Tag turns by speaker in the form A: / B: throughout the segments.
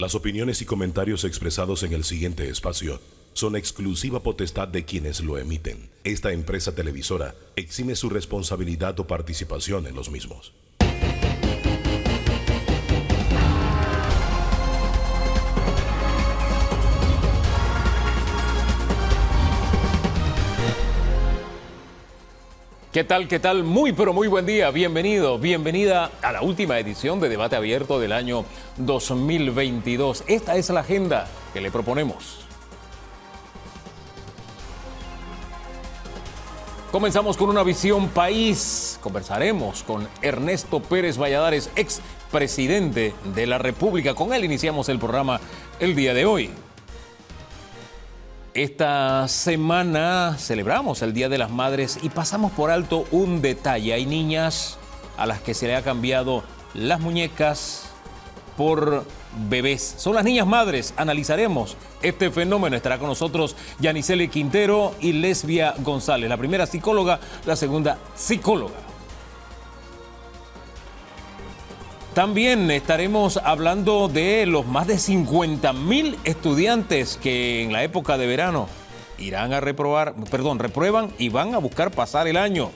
A: Las opiniones y comentarios expresados en el siguiente espacio son exclusiva potestad de quienes lo emiten. Esta empresa televisora exime su responsabilidad o participación en los mismos.
B: ¿Qué tal? ¿Qué tal? Muy, pero muy buen día. Bienvenido, bienvenida a la última edición de Debate Abierto del año 2022. Esta es la agenda que le proponemos. Comenzamos con una visión país. Conversaremos con Ernesto Pérez Valladares, expresidente de la República. Con él iniciamos el programa el día de hoy. Esta semana celebramos el Día de las Madres y pasamos por alto un detalle. Hay niñas a las que se le ha cambiado las muñecas por bebés. Son las niñas madres. Analizaremos este fenómeno. Estará con nosotros Yaniseli Quintero y Lesbia González. La primera psicóloga, la segunda psicóloga. También estaremos hablando de los más de 50,000 estudiantes que en la época de verano reprueban y van a buscar pasar el año.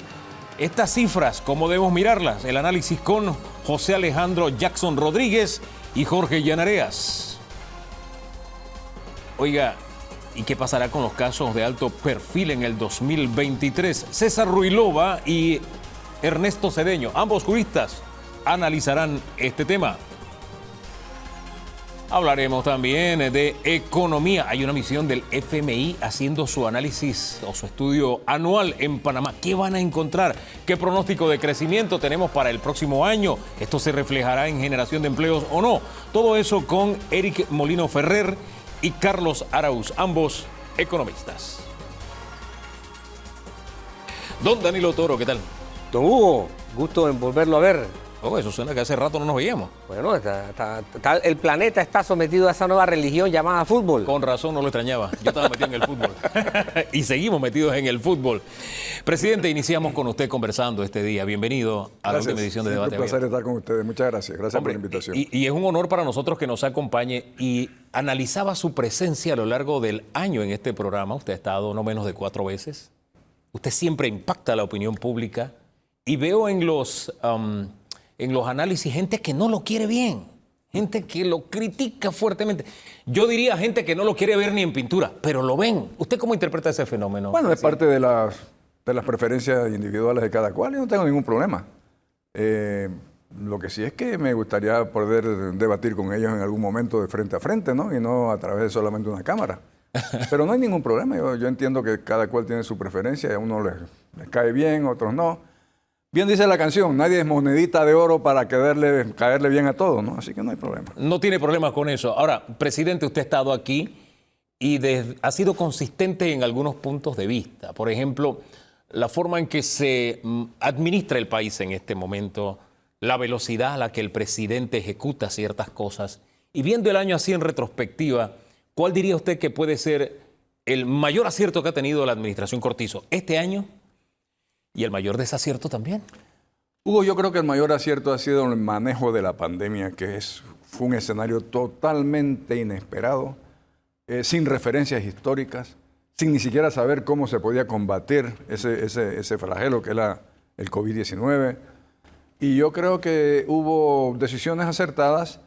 B: Estas cifras, ¿cómo debemos mirarlas? El análisis con José Alejandro Jackson Rodríguez y Jorge Llanareas. Oiga, ¿y qué pasará con los casos de alto perfil en el 2023? César Ruilova y Ernesto Cedeño, ambos juristas, analizarán este tema. Hablaremos también de economía. Hay una misión del FMI haciendo su análisis o su estudio anual en Panamá. ¿Qué van a encontrar? ¿Qué pronóstico de crecimiento tenemos para el próximo año? ¿Esto se reflejará en generación de empleos o no? Todo eso con Eric Molino Ferrer y Carlos Arauz, ambos economistas. Don Danilo Toro, ¿qué tal?
C: Don Hugo, gusto en volverlo a ver.
B: Oh, eso suena que hace rato no nos veíamos.
C: Bueno, el planeta está sometido a esa nueva religión llamada fútbol.
B: Con razón no lo extrañaba. Yo estaba metido en el fútbol. Y seguimos metidos en el fútbol. Presidente, iniciamos con usted conversando este día. Bienvenido a la última edición de Debate Abierto.
D: Un placer estar con ustedes. Muchas gracias. Gracias por la invitación.
B: Y es un honor para nosotros que nos acompañe. Y analizaba su presencia a lo largo del año en este programa. Usted ha estado no menos de 4 veces. Usted siempre impacta a la opinión pública. Y veo en los análisis gente que no lo quiere bien, gente que lo critica fuertemente. Yo diría gente que no lo quiere ver ni en pintura, pero lo ven. ¿Usted cómo interpreta ese fenómeno?
D: Bueno, es parte de las preferencias individuales de cada cual y no tengo ningún problema. Lo que sí es que me gustaría poder debatir con ellos en algún momento de frente a frente, ¿no? Y no a través de solamente una cámara. Pero no hay ningún problema. Yo entiendo que cada cual tiene su preferencia y a uno les cae bien, a otros no. Bien dice la canción, nadie es monedita de oro para caerle bien a todos, ¿no? Así que no hay problema.
B: No tiene problema con eso. Ahora, presidente, usted ha estado aquí y ha sido consistente en algunos puntos de vista. Por ejemplo, la forma en que se administra el país en este momento, la velocidad a la que el presidente ejecuta ciertas cosas. Y viendo el año así en retrospectiva, ¿cuál diría usted que puede ser el mayor acierto que ha tenido la administración Cortizo este año? ¿Y el mayor desacierto también?
D: Hugo, yo creo que el mayor acierto ha sido el manejo de la pandemia, que fue un escenario totalmente inesperado, sin referencias históricas, sin ni siquiera saber cómo se podía combatir ese flagelo que era el COVID-19. Y yo creo que hubo decisiones acertadas,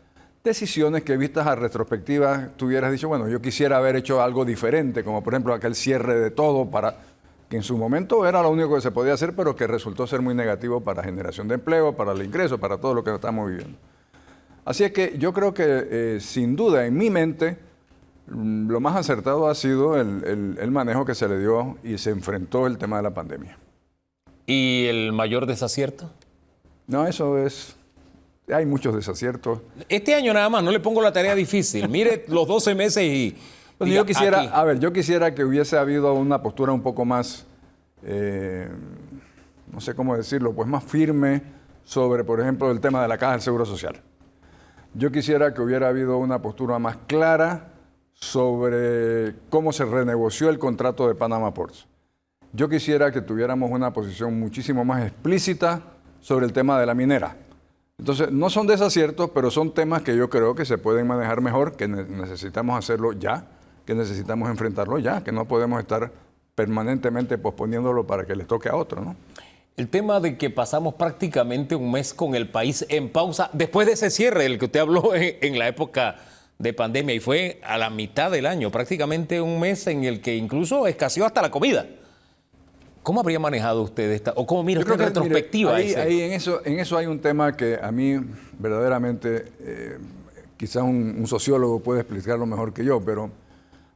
D: decisiones que vistas a retrospectiva tú hubieras dicho, bueno, yo quisiera haber hecho algo diferente, como por ejemplo aquel cierre de todo que en su momento era lo único que se podía hacer, pero que resultó ser muy negativo para generación de empleo, para el ingreso, para todo lo que estamos viviendo. Así es que yo creo que sin duda en mi mente lo más acertado ha sido el manejo que se le dio y se enfrentó el tema de la pandemia.
B: ¿Y el mayor desacierto?
D: No, hay muchos desaciertos.
B: Este año nada más, no le pongo la tarea difícil. Mire los 12 meses y...
D: Bueno, yo quisiera que hubiese habido una postura un poco más, no sé cómo decirlo, pues más firme sobre, por ejemplo, el tema de la Caja del Seguro Social. Yo quisiera que hubiera habido una postura más clara sobre cómo se renegoció el contrato de Panama Ports. Yo quisiera que tuviéramos una posición muchísimo más explícita sobre el tema de la minera. Entonces, no son desaciertos, pero son temas que yo creo que se pueden manejar mejor, que necesitamos hacerlo ya, que necesitamos enfrentarlo ya, que no podemos estar permanentemente posponiéndolo para que le toque a otro, ¿no?
B: El tema de que pasamos prácticamente un mes con el país en pausa, después de ese cierre del que usted habló en la época de pandemia, y fue a la mitad del año, prácticamente un mes en el que incluso escaseó hasta la comida. ¿Cómo habría manejado usted esta, o cómo mira usted en retrospectiva?
D: Mire, ahí en eso hay un tema que a mí verdaderamente, quizás un sociólogo puede explicarlo mejor que yo, pero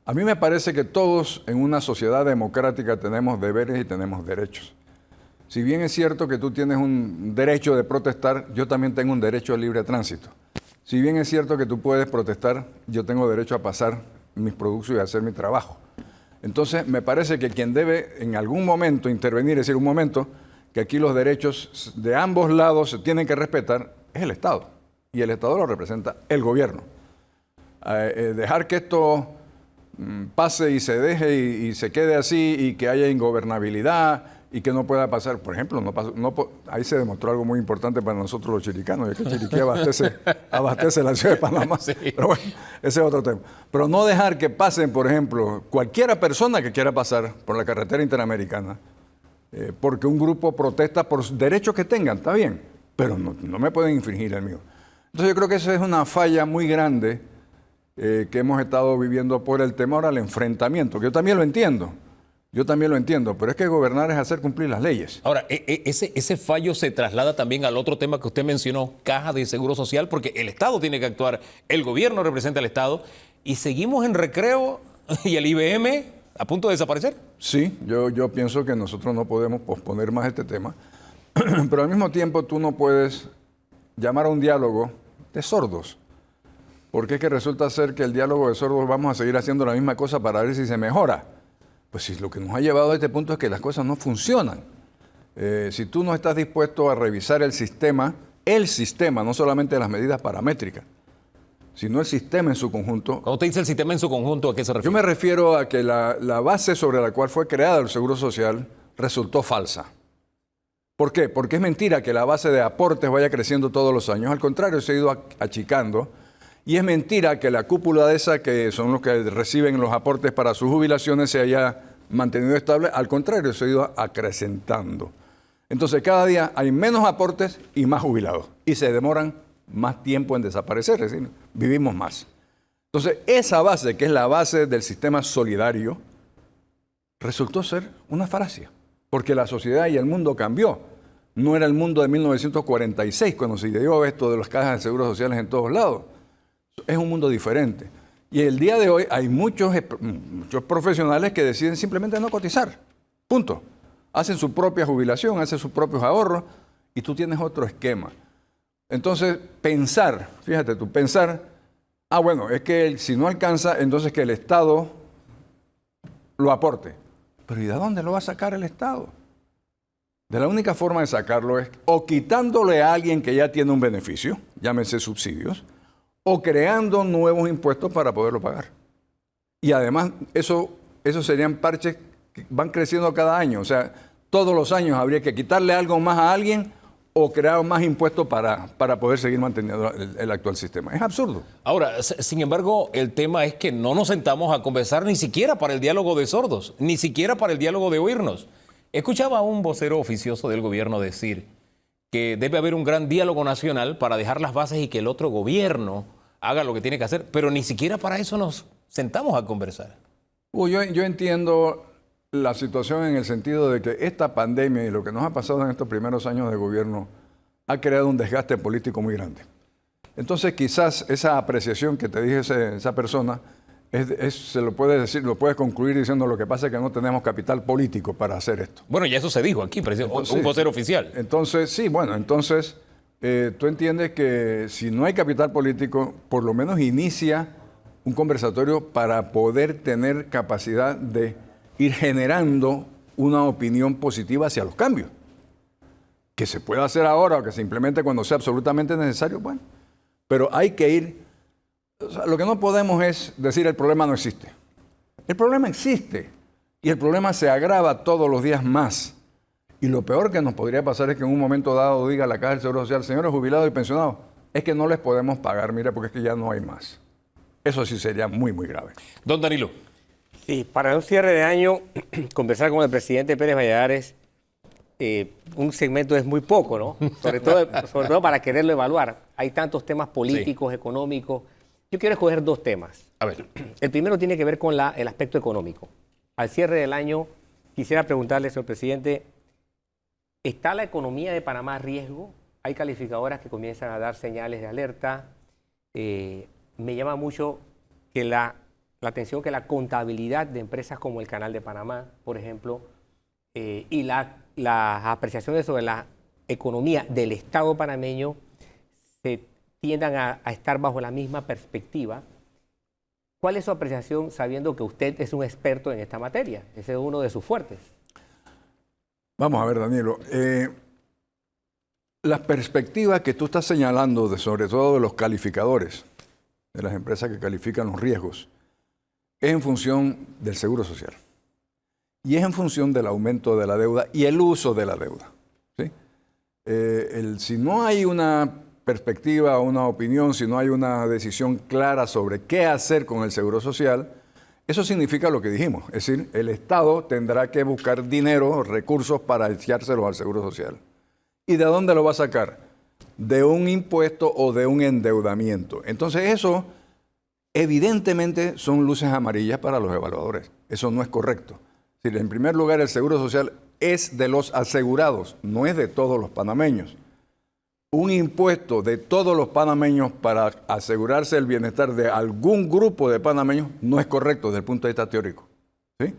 D: a mí me parece que todos en una sociedad democrática tenemos deberes y tenemos derechos. Si bien es cierto que tú tienes un derecho de protestar, yo también tengo un derecho al libre tránsito. Si bien es cierto que tú puedes protestar, yo tengo derecho a pasar mis productos y a hacer mi trabajo. Entonces, me parece que quien debe en algún momento intervenir, es decir, un momento, que aquí los derechos de ambos lados se tienen que respetar, es el Estado. Y el Estado lo representa el gobierno. Dejar que esto pase y se deje y se quede así y que haya ingobernabilidad y que no pueda pasar, por ejemplo, ahí se demostró algo muy importante para nosotros los chiricanos, ya que Chiriquí abastece la ciudad de Panamá. Sí. Pero bueno, ese es otro tema. Pero no dejar que pasen, por ejemplo, cualquiera persona que quiera pasar por la carretera interamericana, porque un grupo protesta por derechos que tengan, está bien, pero no me pueden infringir el mío. Entonces yo creo que esa es una falla muy grande que hemos estado viviendo por el tema ahora del enfrentamiento, que yo también lo entiendo. Pero es que gobernar es hacer cumplir las leyes.
B: Ahora, ese fallo se traslada también al otro tema que usted mencionó, Caja de Seguro Social, porque el Estado tiene que actuar, el gobierno representa al Estado, y seguimos en recreo y el IBM a punto de desaparecer.
D: Sí, yo pienso que nosotros no podemos posponer más este tema, pero al mismo tiempo tú no puedes llamar a un diálogo de sordos, porque es que resulta ser que el diálogo de sordos vamos a seguir haciendo la misma cosa para ver si se mejora. Pues si lo que nos ha llevado a este punto es que las cosas no funcionan. Si tú no estás dispuesto a revisar el sistema, no solamente las medidas paramétricas, sino el sistema en su conjunto.
B: Cuando usted dice el sistema en su conjunto, ¿a qué se refiere?
D: Yo me refiero a que la base sobre la cual fue creada el Seguro Social resultó falsa. ¿Por qué? Porque es mentira que la base de aportes vaya creciendo todos los años. Al contrario, se ha ido achicando. Y es mentira que la cúpula de esa, que son los que reciben los aportes para sus jubilaciones, se haya mantenido estable. Al contrario, se ha ido acrecentando. Entonces, cada día hay menos aportes y más jubilados. Y se demoran más tiempo en desaparecer, es decir, vivimos más. Entonces, esa base, que es la base del sistema solidario, resultó ser una falacia. Porque la sociedad y el mundo cambió. No era el mundo de 1946, cuando se dio esto de las cajas de seguros sociales en todos lados. Es un mundo diferente. Y el día de hoy hay muchos profesionales que deciden simplemente no cotizar. Punto. Hacen su propia jubilación, hacen sus propios ahorros y tú tienes otro esquema. Entonces, pensar, bueno, es que si no alcanza, entonces que el Estado lo aporte. Pero ¿y de dónde lo va a sacar el Estado? De la única forma de sacarlo es o quitándole a alguien que ya tiene un beneficio, llámese subsidios, o creando nuevos impuestos para poderlo pagar. Y además, eso serían parches que van creciendo cada año. O sea, todos los años habría que quitarle algo más a alguien o crear más impuestos para poder seguir manteniendo el actual sistema. Es absurdo.
B: Ahora, sin embargo, el tema es que no nos sentamos a conversar ni siquiera para el diálogo de sordos, ni siquiera para el diálogo de oírnos. Escuchaba a un vocero oficioso del gobierno decir que debe haber un gran diálogo nacional para dejar las bases y que el otro gobierno haga lo que tiene que hacer, pero ni siquiera para eso nos sentamos a conversar.
D: Yo entiendo la situación en el sentido de que esta pandemia y lo que nos ha pasado en estos primeros años de gobierno ha creado un desgaste político muy grande. Entonces quizás esa apreciación que te dije esa persona, se lo puedes decir, lo puedes concluir diciendo lo que pasa es que no tenemos capital político para hacer esto.
B: Bueno, ya eso se dijo aquí, un vocero oficial.
D: Entonces, tú entiendes que si no hay capital político, por lo menos inicia un conversatorio para poder tener capacidad de ir generando una opinión positiva hacia los cambios. Que se pueda hacer ahora o que se implemente cuando sea absolutamente necesario, bueno. Pero hay que ir. O sea, lo que no podemos es decir el problema no existe. El problema existe y el problema se agrava todos los días más. Y lo peor que nos podría pasar es que en un momento dado diga la Caja del Seguro Social, señores jubilados y pensionados, es que no les podemos pagar, mire, porque es que ya no hay más. Eso sí sería muy, muy grave.
B: Don Danilo.
C: Sí, para un cierre de año, conversar con el presidente Pérez Valladares, un segmento es muy poco, ¿no? Sobre todo para quererlo evaluar. Hay tantos temas políticos, económicos. Yo quiero escoger dos temas.
B: A ver.
C: El primero tiene que ver con el aspecto económico. Al cierre del año, quisiera preguntarle, señor presidente, ¿está la economía de Panamá a riesgo? Hay calificadoras que comienzan a dar señales de alerta. Me llama mucho que la atención que la contabilidad de empresas como el Canal de Panamá, por ejemplo, y las apreciaciones sobre la economía del Estado panameño se tiendan a estar bajo la misma perspectiva. ¿Cuál es su apreciación sabiendo que usted es un experto en esta materia? Ese es uno de sus fuertes.
D: Vamos a ver, Danilo. Las perspectivas que tú estás señalando, sobre todo de los calificadores, de las empresas que califican los riesgos, es en función del seguro social. Y es en función del aumento de la deuda y el uso de la deuda. ¿Sí? Si no hay una perspectiva, una opinión, si no hay una decisión clara sobre qué hacer con el seguro social, eso significa lo que dijimos. Es decir, el Estado tendrá que buscar dinero, recursos para echárselos al seguro social. ¿Y de dónde lo va a sacar? De un impuesto o de un endeudamiento. Entonces eso evidentemente son luces amarillas para los evaluadores. Eso no es correcto. Es decir, en primer lugar, el seguro social es de los asegurados, no es de todos los panameños. Un impuesto de todos los panameños para asegurarse el bienestar de algún grupo de panameños no es correcto desde el punto de vista teórico. ¿Sí?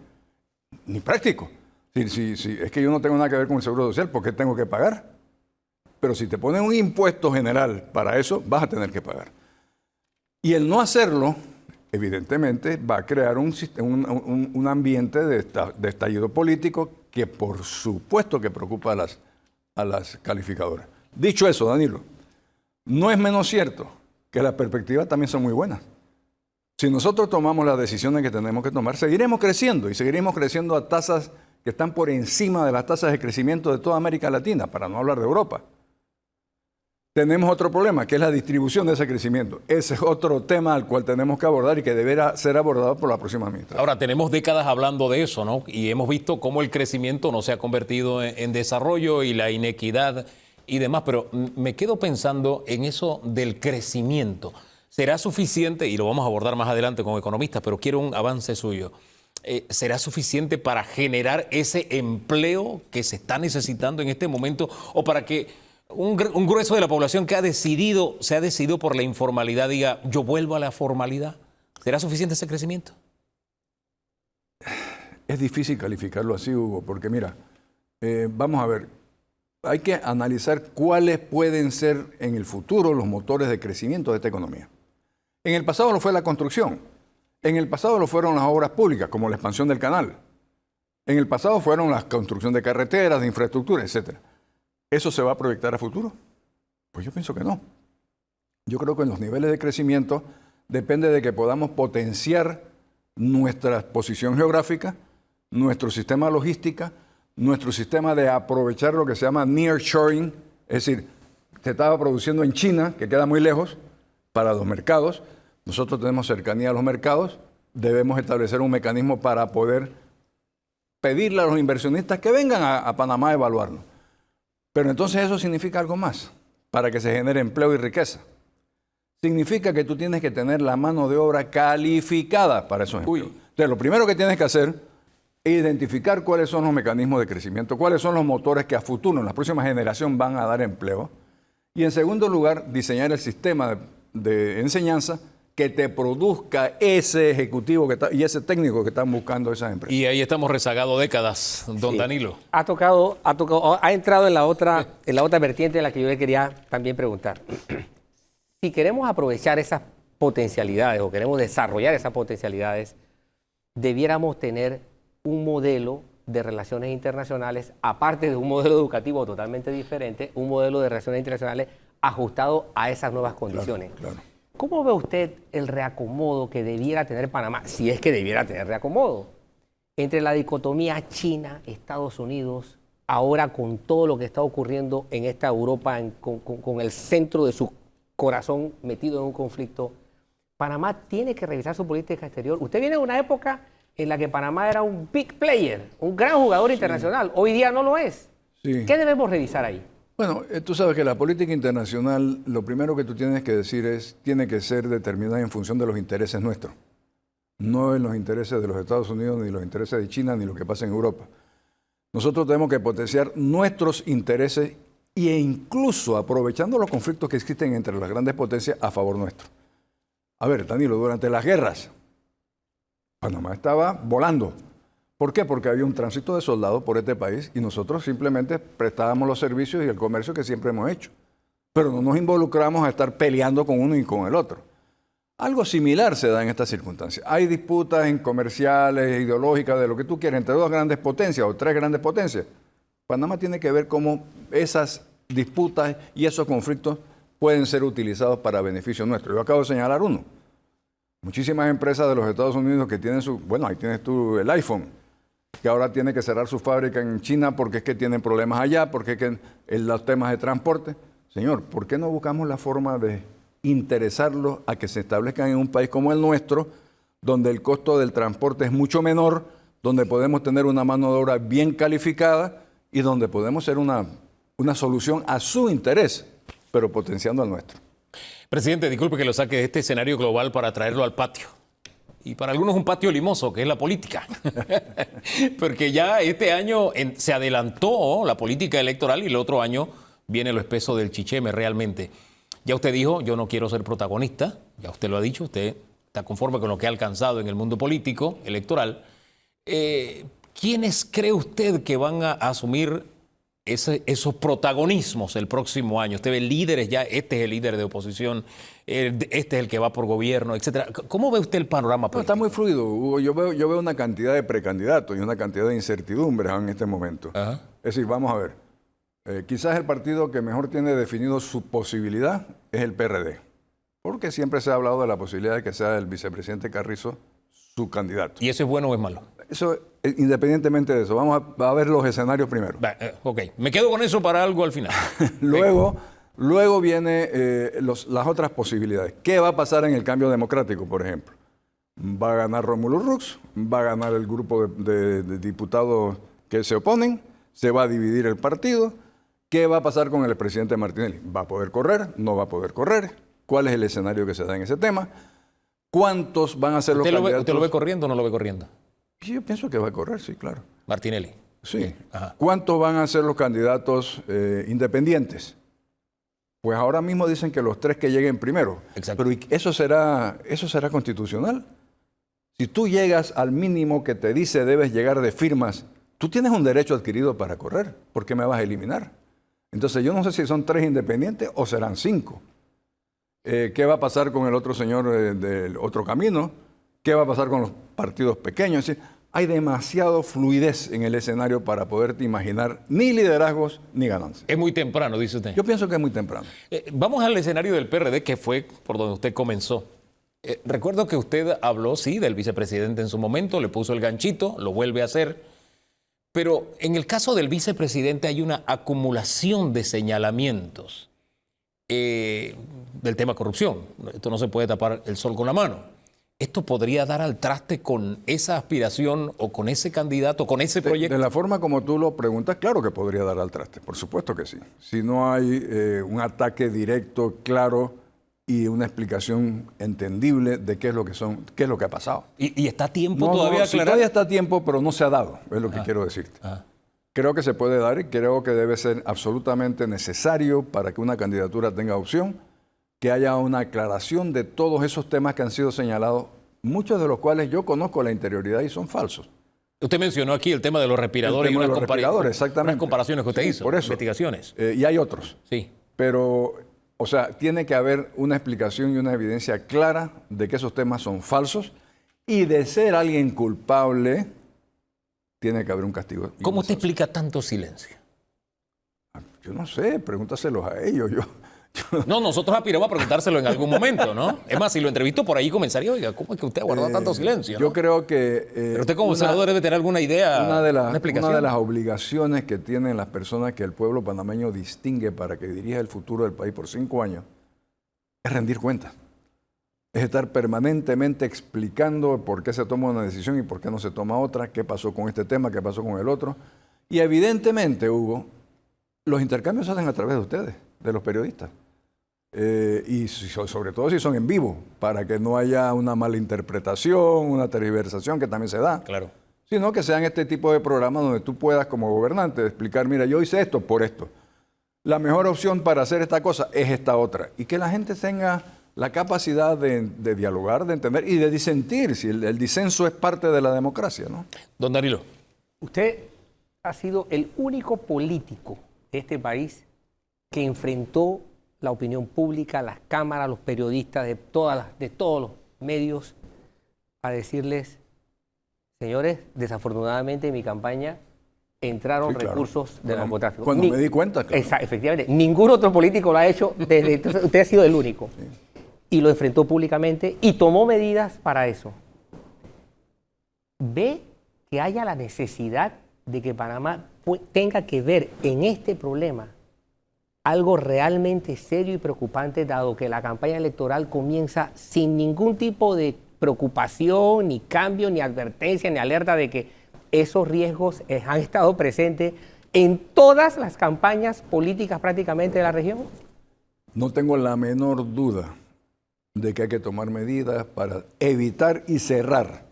D: Ni práctico. Si es que yo no tengo nada que ver con el seguro social, ¿por qué tengo que pagar? Pero si te ponen un impuesto general para eso, vas a tener que pagar. Y el no hacerlo, evidentemente, va a crear un ambiente de estallido político que por supuesto que preocupa a las calificadoras. Dicho eso, Danilo, no es menos cierto que las perspectivas también son muy buenas. Si nosotros tomamos las decisiones que tenemos que tomar, seguiremos creciendo y seguiremos creciendo a tasas que están por encima de las tasas de crecimiento de toda América Latina, para no hablar de Europa. Tenemos otro problema, que es la distribución de ese crecimiento. Ese es otro tema al cual tenemos que abordar y que deberá ser abordado por la próxima administración.
B: Ahora, tenemos décadas hablando de eso, ¿no? Y hemos visto cómo el crecimiento no se ha convertido en desarrollo y la inequidad y demás, pero me quedo pensando en eso del crecimiento. ¿Será suficiente? Y lo vamos a abordar más adelante con economistas, pero quiero un avance suyo. ¿Será suficiente para generar ese empleo que se está necesitando en este momento o para que un grueso de la población que se ha decidido por la informalidad diga, yo vuelvo a la formalidad? ¿Será suficiente ese crecimiento?
D: Es difícil calificarlo así, Hugo, porque mira, vamos a ver, hay que analizar cuáles pueden ser en el futuro los motores de crecimiento de esta economía. En el pasado lo fue la construcción, en el pasado lo fueron las obras públicas, como la expansión del canal, en el pasado fueron la construcción de carreteras, de infraestructura, etc. ¿Eso se va a proyectar a futuro? Pues yo pienso que no. Yo creo que en los niveles de crecimiento depende de que podamos potenciar nuestra posición geográfica, nuestro sistema de logística, nuestro sistema de aprovechar lo que se llama nearshoring, es decir, se estaba produciendo en China, que queda muy lejos, para los mercados. Nosotros tenemos cercanía a los mercados, debemos establecer un mecanismo para poder pedirle a los inversionistas que vengan a Panamá a evaluarnos. Pero entonces eso significa algo más para que se genere empleo y riqueza. Significa que tú tienes que tener la mano de obra calificada para esos empleos. Entonces, lo primero que tienes que hacer es identificar cuáles son los mecanismos de crecimiento, cuáles son los motores que a futuro, en la próxima generación, van a dar empleo. Y en segundo lugar, diseñar el sistema de enseñanza que te produzca ese ejecutivo y ese técnico que están buscando esas empresas.
B: Y ahí estamos rezagados décadas, don Danilo.
C: Ha entrado en la otra vertiente de la que yo le quería también preguntar. Si queremos aprovechar esas potencialidades o queremos desarrollar esas potencialidades, debiéramos tener un modelo de relaciones internacionales, aparte de un modelo educativo totalmente diferente, un modelo de relaciones internacionales ajustado a esas nuevas condiciones. Claro. ¿Cómo ve usted el reacomodo que debiera tener Panamá, si es que debiera tener reacomodo, entre la dicotomía China, Estados Unidos, ahora con todo lo que está ocurriendo en esta Europa, con el centro de su corazón metido en un conflicto, Panamá tiene que revisar su política exterior. Usted viene de una época en la que Panamá era un big player, un gran jugador internacional. Hoy día no lo es.
D: Sí.
C: ¿Qué debemos revisar ahí?
D: Bueno, tú sabes que la política internacional, lo primero que tú tienes que decir es, tiene que ser determinada en función de los intereses nuestros. No en los intereses de los Estados Unidos, ni los intereses de China, ni lo que pasa en Europa. Nosotros tenemos que potenciar nuestros intereses e incluso aprovechando los conflictos que existen entre las grandes potencias a favor nuestro. A ver, Danilo, durante las guerras, Panamá estaba volando. ¿Por qué? Porque había un tránsito de soldados por este país y nosotros simplemente prestábamos los servicios y el comercio que siempre hemos hecho. Pero no nos involucramos a estar peleando con uno y con el otro. Algo similar se da en estas circunstancias. Hay disputas en comerciales, ideológicas, de lo que tú quieras, entre dos grandes potencias o tres grandes potencias. Panamá tiene que ver cómo esas disputas y esos conflictos pueden ser utilizados para beneficio nuestro. Yo acabo de señalar uno. Muchísimas empresas de los Estados Unidos que tienen bueno, ahí tienes tú el iPhone, que ahora tiene que cerrar su fábrica en China porque es que tienen problemas allá, porque es que en los temas de transporte. Señor, ¿por qué no buscamos la forma de interesarlos a que se establezcan en un país como el nuestro, donde el costo del transporte es mucho menor, donde podemos tener una mano de obra bien calificada y donde podemos ser una solución a su interés, pero potenciando al nuestro?
B: Presidente, disculpe que lo saque de este escenario global para traerlo al patio. Y para algunos un patio limoso, que es la política. Porque ya este año se adelantó la política electoral y el otro año viene lo espeso del chicheme realmente. Ya usted dijo, yo no quiero ser protagonista, ya usted lo ha dicho, usted está conforme con lo que ha alcanzado en el mundo político, electoral. ¿Quiénes cree usted que van a asumir esos protagonismos el próximo año? Usted ve líderes ya, este es el líder de oposición, este es el que va por gobierno, etcétera. ¿Cómo ve usted el panorama político?
D: No, está muy fluido, Hugo. Yo veo una cantidad de precandidatos y una cantidad de incertidumbres en este momento.
B: Ajá.
D: Es decir, vamos a ver. Quizás el partido que mejor tiene definido su posibilidad es el PRD, porque siempre se ha hablado de la posibilidad de que sea el vicepresidente Carrizo su candidato.
B: ¿Y eso es bueno o es malo?
D: Eso, independientemente de eso, vamos a ver los escenarios primero.
B: Ok, me quedo con eso para algo al final.
D: Luego vienen las otras posibilidades. ¿Qué va a pasar en el cambio democrático, por ejemplo? ¿Va a ganar Rómulo Rux? ¿Va a ganar el grupo de diputados que se oponen? ¿Se va a dividir el partido? ¿Qué va a pasar con el presidente Martinelli? ¿Va a poder correr? ¿No va a poder correr? ¿Cuál es el escenario que se da en ese tema? ¿Cuántos van a ser los candidatos?
B: ¿Usted lo ve corriendo o no lo ve corriendo?
D: Yo pienso que va a correr, sí, claro.
B: Martinelli.
D: Sí.
B: Ajá.
D: ¿Cuántos van a ser los candidatos independientes? Pues ahora mismo dicen que los tres que lleguen primero.
B: Exacto.
D: Pero ¿eso será constitucional? Si tú llegas al mínimo que te dice debes llegar de firmas, tú tienes un derecho adquirido para correr. ¿Por qué me vas a eliminar? Entonces yo no sé si son 3 independientes o serán 5. ¿Qué va a pasar con el otro señor del otro camino? ¿Qué va a pasar con los partidos pequeños? Es decir, hay demasiada fluidez en el escenario para poderte imaginar ni liderazgos ni ganancias.
B: Es muy temprano, dice usted.
D: Yo pienso que es muy temprano.
B: Vamos al escenario del PRD, que fue por donde usted comenzó. Recuerdo que usted habló, sí, del vicepresidente en su momento, le puso el ganchito, lo vuelve a hacer. Pero en el caso del vicepresidente hay una acumulación de señalamientos del tema corrupción. Esto no se puede tapar el sol con la mano. ¿Esto podría dar al traste con esa aspiración o con ese candidato, con ese proyecto?
D: De la forma como tú lo preguntas, claro que podría dar al traste, por supuesto que sí. Si no hay un ataque directo, claro, y una explicación entendible de qué es lo que ha pasado.
B: ¿Y está a tiempo todavía de aclarar?
D: Sí, todavía está a tiempo, pero no se ha dado, es lo que quiero decirte. Creo que se puede dar y creo que debe ser absolutamente necesario para que una candidatura tenga opción, que haya una aclaración de todos esos temas que han sido señalados, muchos de los cuales yo conozco la interioridad y son falsos.
B: Usted mencionó aquí el tema de los respiradores y unas comparaciones que usted hizo,
D: por eso.
B: Investigaciones.
D: Y hay otros.
B: Sí.
D: Pero, o sea, tiene que haber una explicación y una evidencia clara de que esos temas son falsos y de ser alguien culpable, tiene que haber un castigo.
B: ¿Cómo usted explica tanto silencio?
D: Yo no sé, pregúntaselos a ellos.
B: No, nosotros aspiramos a preguntárselo en algún momento, ¿no? Es más, si lo entrevisto por ahí comenzaría, oiga, ¿cómo es que usted ha guardado tanto silencio?
D: Yo
B: ¿no?
D: creo que...
B: Pero usted como senador debe tener alguna idea, una explicación.
D: Una de las obligaciones que tienen las personas que el pueblo panameño distingue para que dirija el futuro del país por 5 años es rendir cuentas. Es estar permanentemente explicando por qué se toma una decisión y por qué no se toma otra, qué pasó con este tema, qué pasó con el otro. Y evidentemente, Hugo, los intercambios se hacen a través de ustedes, de los periodistas. Y sobre todo si son en vivo, para que no haya una mala interpretación, una tergiversación que también se da.
B: Claro.
D: Sino que sean este tipo de programas donde tú puedas como gobernante explicar, mira, yo hice esto por esto. La mejor opción para hacer esta cosa es esta otra. Y que la gente tenga la capacidad de dialogar, de entender y de disentir, si el disenso es parte de la democracia, ¿no?
B: Don Danilo.
C: Usted ha sido el único político de este país que enfrentó la opinión pública, las cámaras, los periodistas de todos los medios a decirles, señores, desafortunadamente en mi campaña entraron recursos de narcotráfico.
D: Cuando me di cuenta, claro.
C: Efectivamente, ningún otro político lo ha hecho desde entonces. Usted ha sido el único. Sí. Y lo enfrentó públicamente y tomó medidas para eso. ¿Ve que haya la necesidad de que Panamá tenga que ver en este problema algo realmente serio y preocupante, dado que la campaña electoral comienza sin ningún tipo de preocupación, ni cambio, ni advertencia, ni alerta de que esos riesgos han estado presentes en todas las campañas políticas prácticamente de la región?
D: No tengo la menor duda de que hay que tomar medidas para evitar y cerrar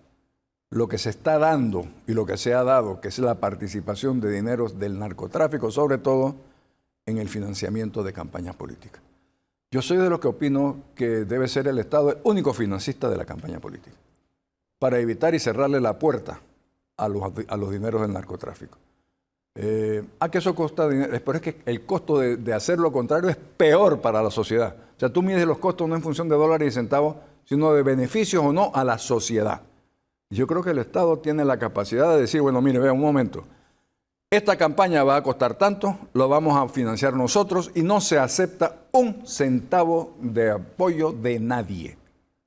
D: lo que se está dando y lo que se ha dado, que es la participación de dineros del narcotráfico, sobre todo en el financiamiento de campañas políticas. Yo soy de los que opino que debe ser el Estado el único financista de la campaña política, para evitar y cerrarle la puerta a los dineros del narcotráfico. ¿A qué eso cuesta dinero? Pero es que el costo de hacer lo contrario es peor para la sociedad. O sea, tú mides los costos no en función de dólares y centavos, sino de beneficios o no a la sociedad. Yo creo que el Estado tiene la capacidad de decir, bueno, mire, vea un momento, esta campaña va a costar tanto, lo vamos a financiar nosotros y no se acepta un centavo de apoyo de nadie,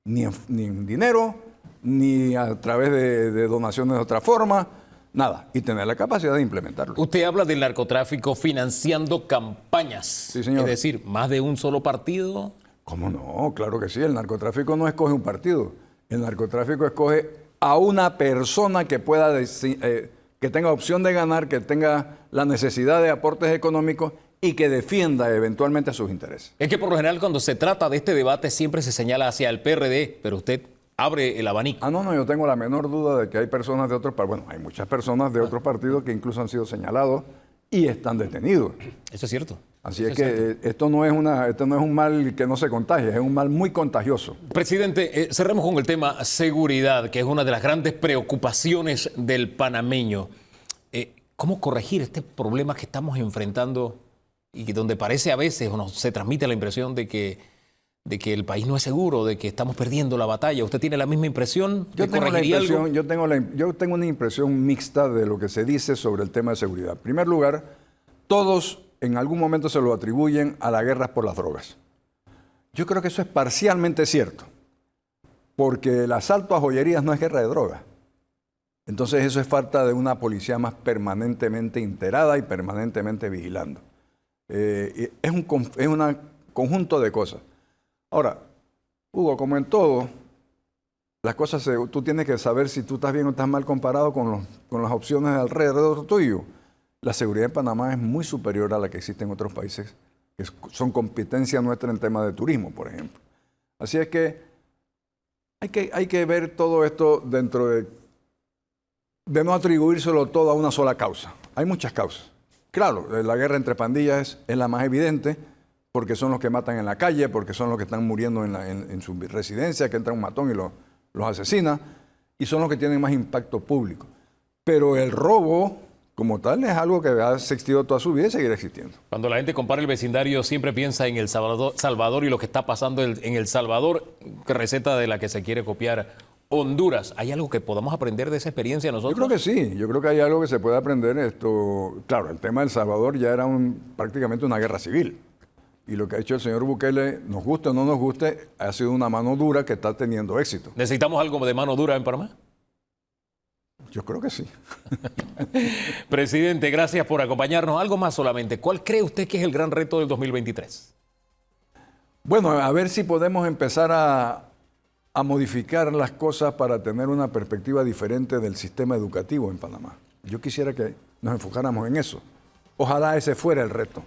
D: ni en dinero, ni a través de donaciones de otra forma, nada, y tener la capacidad de implementarlo.
B: Usted habla del narcotráfico financiando campañas.
D: Sí, señor.
B: Es decir, más de un solo partido.
D: ¿Cómo no? Claro que sí, el narcotráfico no escoge un partido, el narcotráfico escoge a una persona que pueda que tenga opción de ganar, que tenga la necesidad de aportes económicos y que defienda eventualmente sus intereses.
B: Es que por lo general cuando se trata de este debate siempre se señala hacia el PRD, pero usted abre el abanico.
D: No, yo tengo la menor duda de que hay personas de otros partidos, bueno, hay muchas personas de otros partidos que incluso han sido señalados y están detenidos.
B: Eso es cierto.
D: Así es que esto no es un mal que no se contagia, es un mal muy contagioso.
B: Presidente, cerremos con el tema seguridad, que es una de las grandes preocupaciones del panameño. ¿Cómo corregir este problema que estamos enfrentando y donde parece a veces o se transmite la impresión de que el país no es seguro, de que estamos perdiendo la batalla? ¿Usted tiene la misma impresión?
D: Yo tengo una impresión mixta de lo que se dice sobre el tema de seguridad. En primer lugar, todos en algún momento se lo atribuyen a la guerra por las drogas. Yo creo que eso es parcialmente cierto, porque el asalto a joyerías no es guerra de drogas. Entonces eso es falta de una policía más permanentemente integrada y permanentemente vigilando. Es un conjunto de cosas. Ahora, Hugo, como en todo, las cosas tú tienes que saber si tú estás bien o estás mal comparado con las opciones alrededor tuyo. La seguridad en Panamá es muy superior a la que existe en otros países, que son competencia nuestra en temas de turismo, por ejemplo. Así es que hay que ver todo esto dentro de no atribuírselo todo a una sola causa. Hay muchas causas. Claro, la guerra entre pandillas es la más evidente, porque son los que matan en la calle, porque son los que están muriendo en su residencia, que entra un matón y los asesina, y son los que tienen más impacto público. Pero el robo como tal es algo que ha existido toda su vida y seguirá existiendo.
B: Cuando la gente compara el vecindario siempre piensa en El Salvador y lo que está pasando en El Salvador, que receta de la que se quiere copiar Honduras. ¿Hay algo que podamos aprender de esa experiencia nosotros?
D: Yo creo que sí, yo creo que hay algo que se puede aprender. Claro, el tema de El Salvador ya era prácticamente una guerra civil. Y lo que ha hecho el señor Bukele, nos guste o no nos guste, ha sido una mano dura que está teniendo éxito.
B: ¿Necesitamos algo de mano dura en Panamá?
D: Yo creo que sí.
B: Presidente, gracias por acompañarnos. Algo más solamente. ¿Cuál cree usted que es el gran reto del 2023?
D: Bueno, a ver si podemos empezar a modificar las cosas para tener una perspectiva diferente del sistema educativo en Panamá. Yo quisiera que nos enfocáramos en eso. Ojalá ese fuera el reto.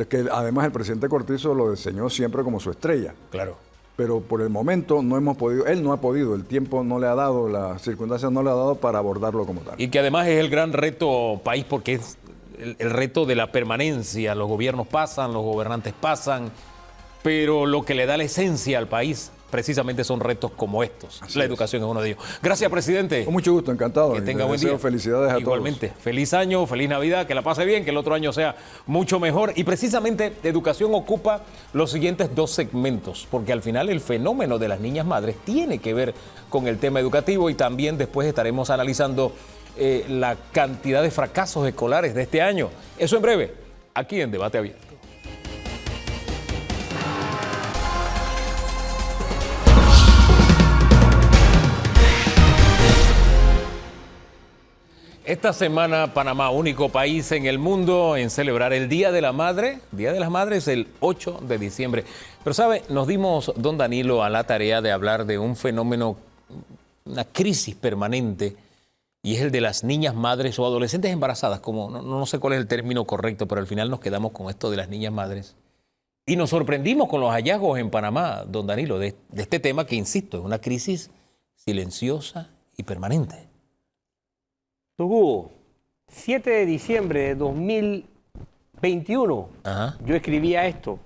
D: Que además el presidente Cortizo lo diseñó siempre como su estrella.
B: Claro.
D: Pero por el momento no hemos podido, él no ha podido, el tiempo no le ha dado, las circunstancias no le ha dado para abordarlo como tal.
B: Y que además es el gran reto país porque es el reto de la permanencia. Los gobiernos pasan, los gobernantes pasan, pero lo que le da la esencia al país precisamente son retos como estos.
D: Así
B: La
D: es.
B: educación es uno de ellos. Gracias, presidente.
D: Con mucho gusto, encantado.
B: Que
D: Y
B: tenga
D: les
B: buen
D: deseo
B: día.
D: Felicidades a
B: Igualmente.
D: todos.
B: Feliz año, feliz Navidad, que la pase bien, que el otro año sea mucho mejor. Y precisamente educación ocupa los siguientes dos segmentos, porque al final el fenómeno de las niñas madres tiene que ver con el tema educativo y también después estaremos analizando la cantidad de fracasos escolares de este año. Eso en breve, aquí en Debate Abierto. Esta semana Panamá, único país en el mundo en celebrar el Día de la Madre. Día de las Madres el 8 de diciembre. Pero sabe, nos dimos, don Danilo, a la tarea de hablar de un fenómeno, una crisis permanente, y es el de las niñas madres o adolescentes embarazadas, como no sé cuál es el término correcto, pero al final nos quedamos con esto de las niñas madres. Y nos sorprendimos con los hallazgos en Panamá, don Danilo, de este tema que, insisto, es una crisis silenciosa y permanente.
C: Hugo, 7 de diciembre de 2021,
B: Ajá.
C: yo escribía esto.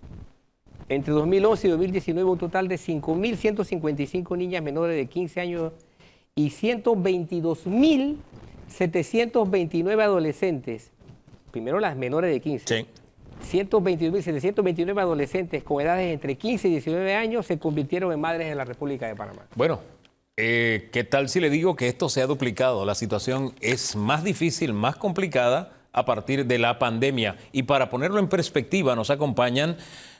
C: Entre 2011 y 2019, un total de 5.155 niñas menores de 15 años y 122.729 adolescentes. Primero las menores de 15.
B: Sí.
C: 122.729 adolescentes con edades entre 15 y 19 años se convirtieron en madres en la República de Panamá.
B: Bueno, ¿qué tal si le digo que esto se ha duplicado? La situación es más difícil, más complicada a partir de la pandemia. Y para ponerlo en perspectiva, nos acompañan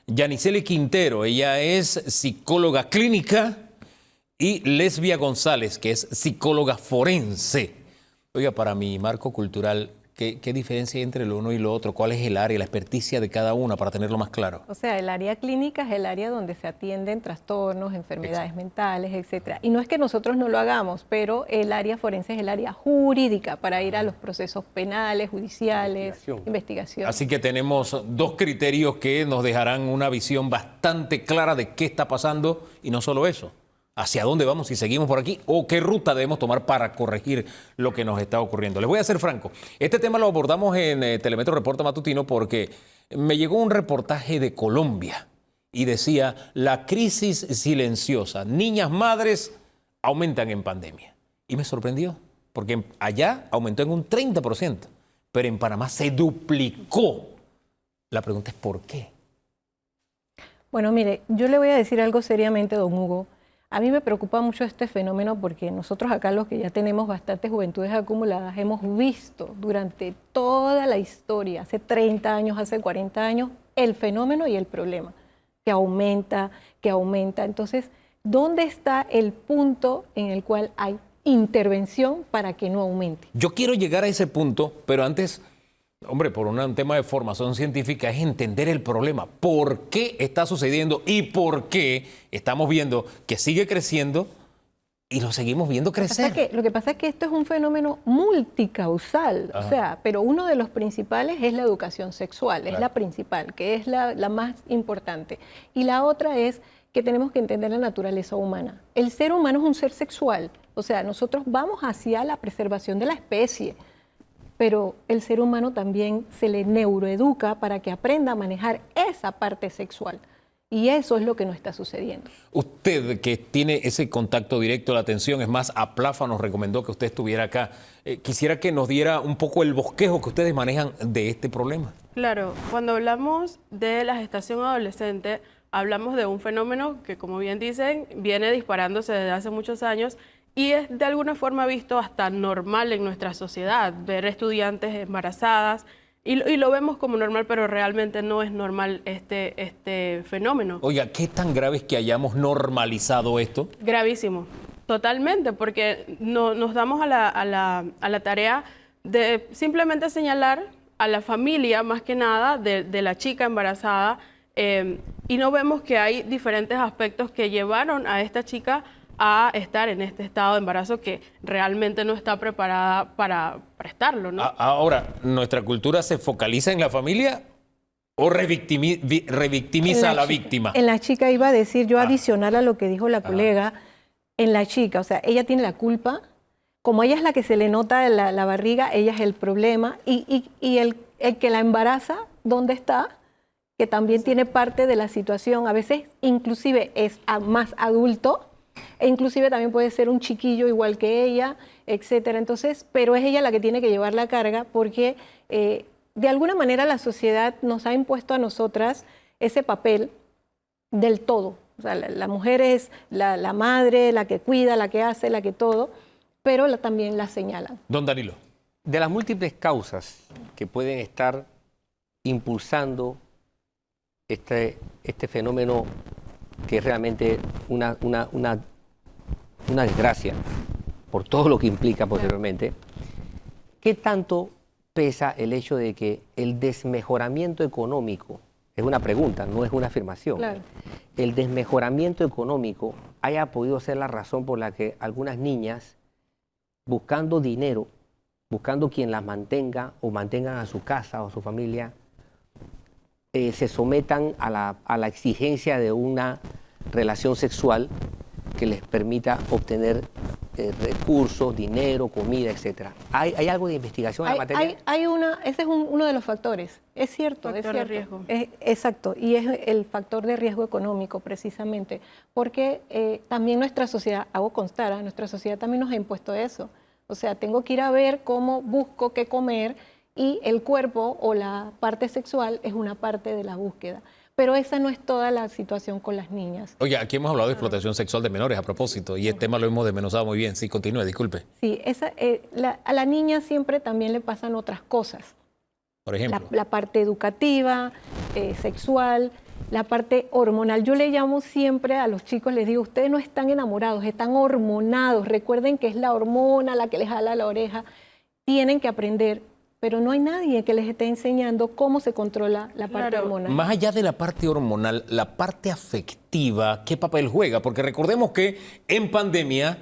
B: Yaniseli Quintero. Ella es psicóloga clínica, y Lesbia González, que es psicóloga forense. Oiga, para mi marco cultural, ¿qué diferencia hay entre lo uno y lo otro? ¿Cuál es el área, la experticia de cada una para tenerlo más claro?
E: O sea, el área clínica es el área donde se atienden trastornos, enfermedades mentales, etcétera. Y no es que nosotros no lo hagamos, pero el área forense es el área jurídica para ir a los procesos penales, judiciales, investigación.
B: Así que tenemos dos criterios que nos dejarán una visión bastante clara de qué está pasando y no solo eso. ¿Hacia dónde vamos si seguimos por aquí? ¿O qué ruta debemos tomar para corregir lo que nos está ocurriendo? Les voy a ser franco. Este tema lo abordamos en Telemetro Reporta Matutino porque me llegó un reportaje de Colombia y decía: la crisis silenciosa, niñas madres aumentan en pandemia. Y me sorprendió porque allá aumentó en un 30%, pero en Panamá se duplicó. La pregunta es ¿por qué?
E: Bueno, mire, yo le voy a decir algo seriamente, don Hugo. A mí me preocupa mucho este fenómeno porque nosotros acá, los que ya tenemos bastantes juventudes acumuladas, hemos visto durante toda la historia, hace 30 años, hace 40 años, el fenómeno y el problema, que aumenta, que aumenta. Entonces, ¿dónde está el punto en el cual hay intervención para que no aumente?
B: Yo quiero llegar a ese punto, pero antes, hombre, por un tema de formación científica, es entender el problema. ¿Por qué está sucediendo y por qué estamos viendo que sigue creciendo y lo seguimos viendo crecer?
E: Lo que pasa es que esto es un fenómeno multicausal, o sea, pero uno de los principales es la educación sexual, es la principal, que es la más importante. Y la otra es que tenemos que entender la naturaleza humana. El ser humano es un ser sexual, o sea, nosotros vamos hacia la preservación de la especie, pero el ser humano también se le neuroeduca para que aprenda a manejar esa parte sexual. Y eso es lo que no está sucediendo.
B: Usted, que tiene ese contacto directo, la atención, es más, APLAFA nos recomendó que usted estuviera acá. Quisiera que nos diera un poco el bosquejo que ustedes manejan de este problema.
F: Claro, cuando hablamos de la gestación adolescente, hablamos de un fenómeno que, como bien dicen, viene disparándose desde hace muchos años y es de alguna forma visto hasta normal en nuestra sociedad, ver estudiantes embarazadas. Y lo vemos como normal, pero realmente no es normal este fenómeno.
B: Oiga, ¿qué tan grave es que hayamos normalizado esto?
F: Gravísimo, totalmente, porque nos damos a la tarea de simplemente señalar a la familia, más que nada, de la chica embarazada, y no vemos que hay diferentes aspectos que llevaron a esta chica a estar en este estado de embarazo que realmente no está preparada para estarlo, ¿no?
B: Ahora, ¿nuestra cultura se focaliza en la familia o revictimiza a la víctima?
E: En la chica iba a decir, yo adicional a lo que dijo la colega, en la chica, o sea, ella tiene la culpa, como ella es la que se le nota la barriga, ella es el problema, y el que la embaraza, ¿dónde está? Que también tiene parte de la situación, a veces inclusive es más adulto, e inclusive también puede ser un chiquillo igual que ella, etcétera. Entonces, pero es ella la que tiene que llevar la carga porque de alguna manera la sociedad nos ha impuesto a nosotras ese papel del todo. O sea, la mujer es la madre, la que cuida, la que hace, la que todo, pero también la señalan.
B: Don Danilo.
C: De las múltiples causas que pueden estar impulsando este fenómeno que es realmente una desgracia por todo lo que implica posteriormente, ¿qué tanto pesa el hecho de que el desmejoramiento económico, es una pregunta, no es una afirmación,
E: Claro.
C: el desmejoramiento económico haya podido ser la razón por la que algunas niñas, buscando dinero, buscando quien las mantenga o mantengan a su casa o a su familia, se sometan a la exigencia de una relación sexual que les permita obtener recursos, dinero, comida, etcétera? ¿Hay algo de investigación en la materia?
E: Ese es uno de los factores, es cierto.
F: Factor de riesgo.
E: Exacto, y es el factor de riesgo económico precisamente, porque también nuestra sociedad, hago constar, nuestra sociedad también nos ha impuesto eso. O sea, tengo que ir a ver cómo busco qué comer y el cuerpo o la parte sexual es una parte de la búsqueda. Pero esa no es toda la situación con las niñas.
B: Oye, aquí hemos hablado de explotación sexual de menores a propósito y este tema lo hemos desmenuzado muy bien. Sí, continúe, disculpe.
E: Sí, a la niña siempre también le pasan otras cosas.
B: Por ejemplo.
E: La parte educativa, sexual, la parte hormonal. Yo le llamo siempre a los chicos, les digo, ustedes no están enamorados, están hormonados. Recuerden que es la hormona la que les jala la oreja. Tienen que aprender, pero no hay nadie que les esté enseñando cómo se controla la parte hormonal.
B: Más allá de la parte hormonal, la parte afectiva, ¿qué papel juega? Porque recordemos que en pandemia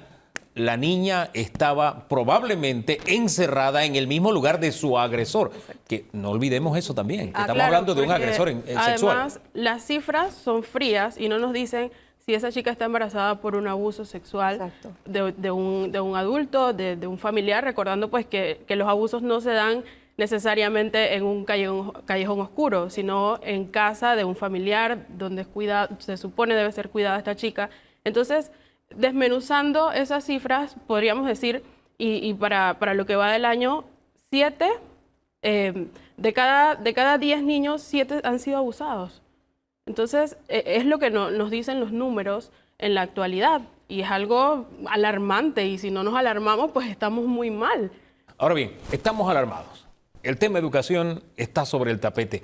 B: la niña estaba probablemente encerrada en el mismo lugar de su agresor. Que no olvidemos eso también, que estamos
F: Claro,
B: hablando de un
F: porque
B: agresor sexual.
F: Además, las cifras son frías y no nos dicen si esa chica está embarazada por un abuso sexual de un adulto, de un familiar, recordando pues que los abusos no se dan necesariamente en un callejón oscuro, sino en casa de un familiar donde se supone debe ser cuidada esta chica. Entonces, desmenuzando esas cifras, podríamos decir, y para lo que va del año, 7 de cada 10 niños, 7 han sido abusados. Entonces, es lo que nos dicen los números en la actualidad y es algo alarmante y si no nos alarmamos, pues estamos muy mal.
B: Ahora bien, estamos alarmados. El tema educación está sobre el tapete.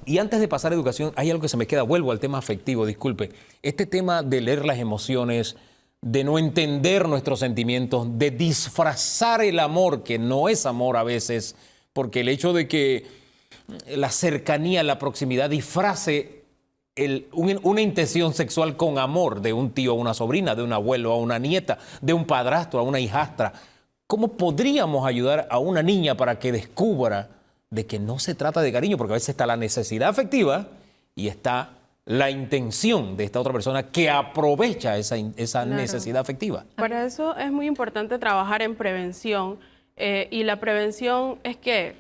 B: Y antes de pasar a educación, hay algo que se me queda, vuelvo al tema afectivo, disculpe. Este tema de leer las emociones, de no entender nuestros sentimientos, de disfrazar el amor, que no es amor a veces, porque el hecho de que la cercanía, la proximidad disfrace una intención sexual con amor de un tío a una sobrina, de un abuelo a una nieta, de un padrastro a una hijastra. ¿Cómo podríamos ayudar a una niña para que descubra de que no se trata de cariño? Porque a veces está la necesidad afectiva y está la intención de esta otra persona que aprovecha esa necesidad afectiva.
F: Para eso es muy importante trabajar en prevención y la prevención es que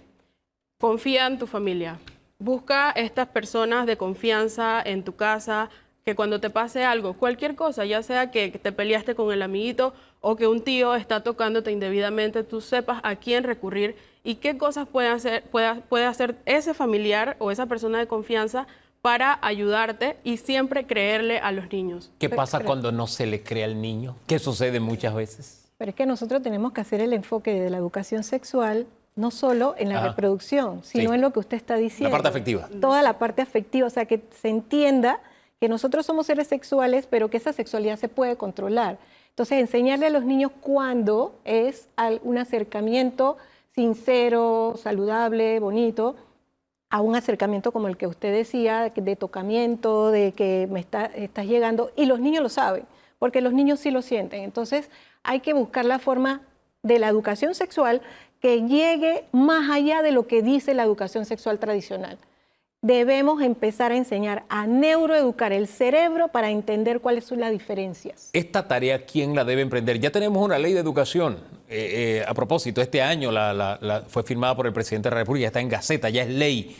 F: confía en tu familia. Busca estas personas de confianza en tu casa, que cuando te pase algo, cualquier cosa, ya sea que te peleaste con el amiguito o que un tío está tocándote indebidamente, tú sepas a quién recurrir y qué cosas puede hacer ese familiar o esa persona de confianza para ayudarte y siempre creerle a los niños.
B: ¿Qué pasa cuando no se le cree al niño? ¿Qué sucede muchas veces?
E: Pero es que nosotros tenemos que hacer el enfoque de la educación sexual no solo en la reproducción, sino en lo que usted está diciendo.
B: La parte afectiva.
E: Toda la parte afectiva, o sea, que se entienda que nosotros somos seres sexuales, pero que esa sexualidad se puede controlar. Entonces, enseñarle a los niños cuándo es un acercamiento sincero, saludable, bonito, a un acercamiento como el que usted decía, de tocamiento, de que estás llegando, y los niños lo saben, porque los niños sí lo sienten. Entonces, hay que buscar la forma de la educación sexual que llegue más allá de lo que dice la educación sexual tradicional. Debemos empezar a enseñar a neuroeducar el cerebro para entender cuáles son las diferencias.
B: Esta tarea, ¿quién la debe emprender? Ya tenemos una ley de educación. A propósito, este año fue firmada por el presidente de la República, ya está en Gaceta, ya es ley.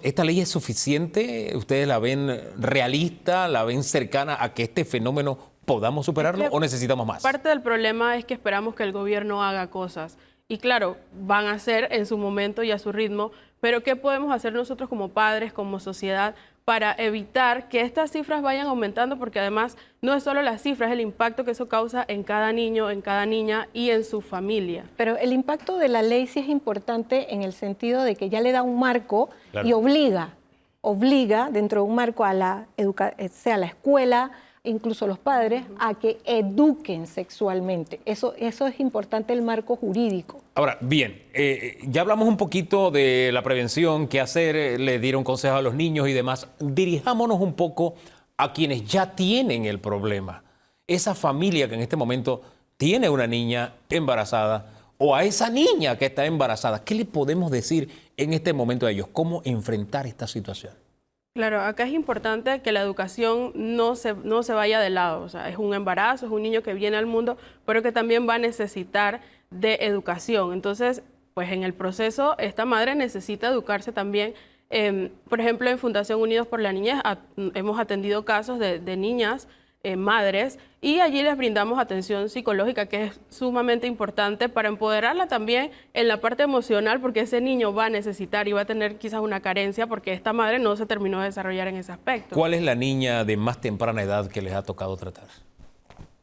B: ¿Esta ley es suficiente? ¿Ustedes la ven realista, la ven cercana a que este fenómeno podamos superarlo o necesitamos más?
F: Parte del problema es que esperamos que el gobierno haga cosas. Y claro, van a hacer en su momento y a su ritmo, pero ¿qué podemos hacer nosotros como padres, como sociedad, para evitar que estas cifras vayan aumentando? Porque además no es solo las cifras, es el impacto que eso causa en cada niño, en cada niña y en su familia.
E: Pero el impacto de la ley sí es importante en el sentido de que ya le da un marco y obliga dentro de un marco a la escuela, incluso los padres, a que eduquen sexualmente. Eso es importante, el marco jurídico.
B: Ahora, bien, ya hablamos un poquito de la prevención, qué hacer, le dieron consejos a los niños y demás. Dirijámonos un poco a quienes ya tienen el problema. Esa familia que en este momento tiene una niña embarazada o a esa niña que está embarazada, ¿qué le podemos decir en este momento a ellos? ¿Cómo enfrentar esta situación?
F: Claro, acá es importante que la educación no se vaya de lado. O sea, es un embarazo, es un niño que viene al mundo, pero que también va a necesitar de educación. Entonces, pues en el proceso, esta madre necesita educarse también. Por ejemplo, en Fundación Unidos por la Niñez hemos atendido casos de niñas, madres, y allí les brindamos atención psicológica, que es sumamente importante para empoderarla también en la parte emocional, porque ese niño va a necesitar y va a tener quizás una carencia porque esta madre no se terminó de desarrollar en ese aspecto.
B: ¿Cuál es la niña de más temprana edad que les ha tocado tratar?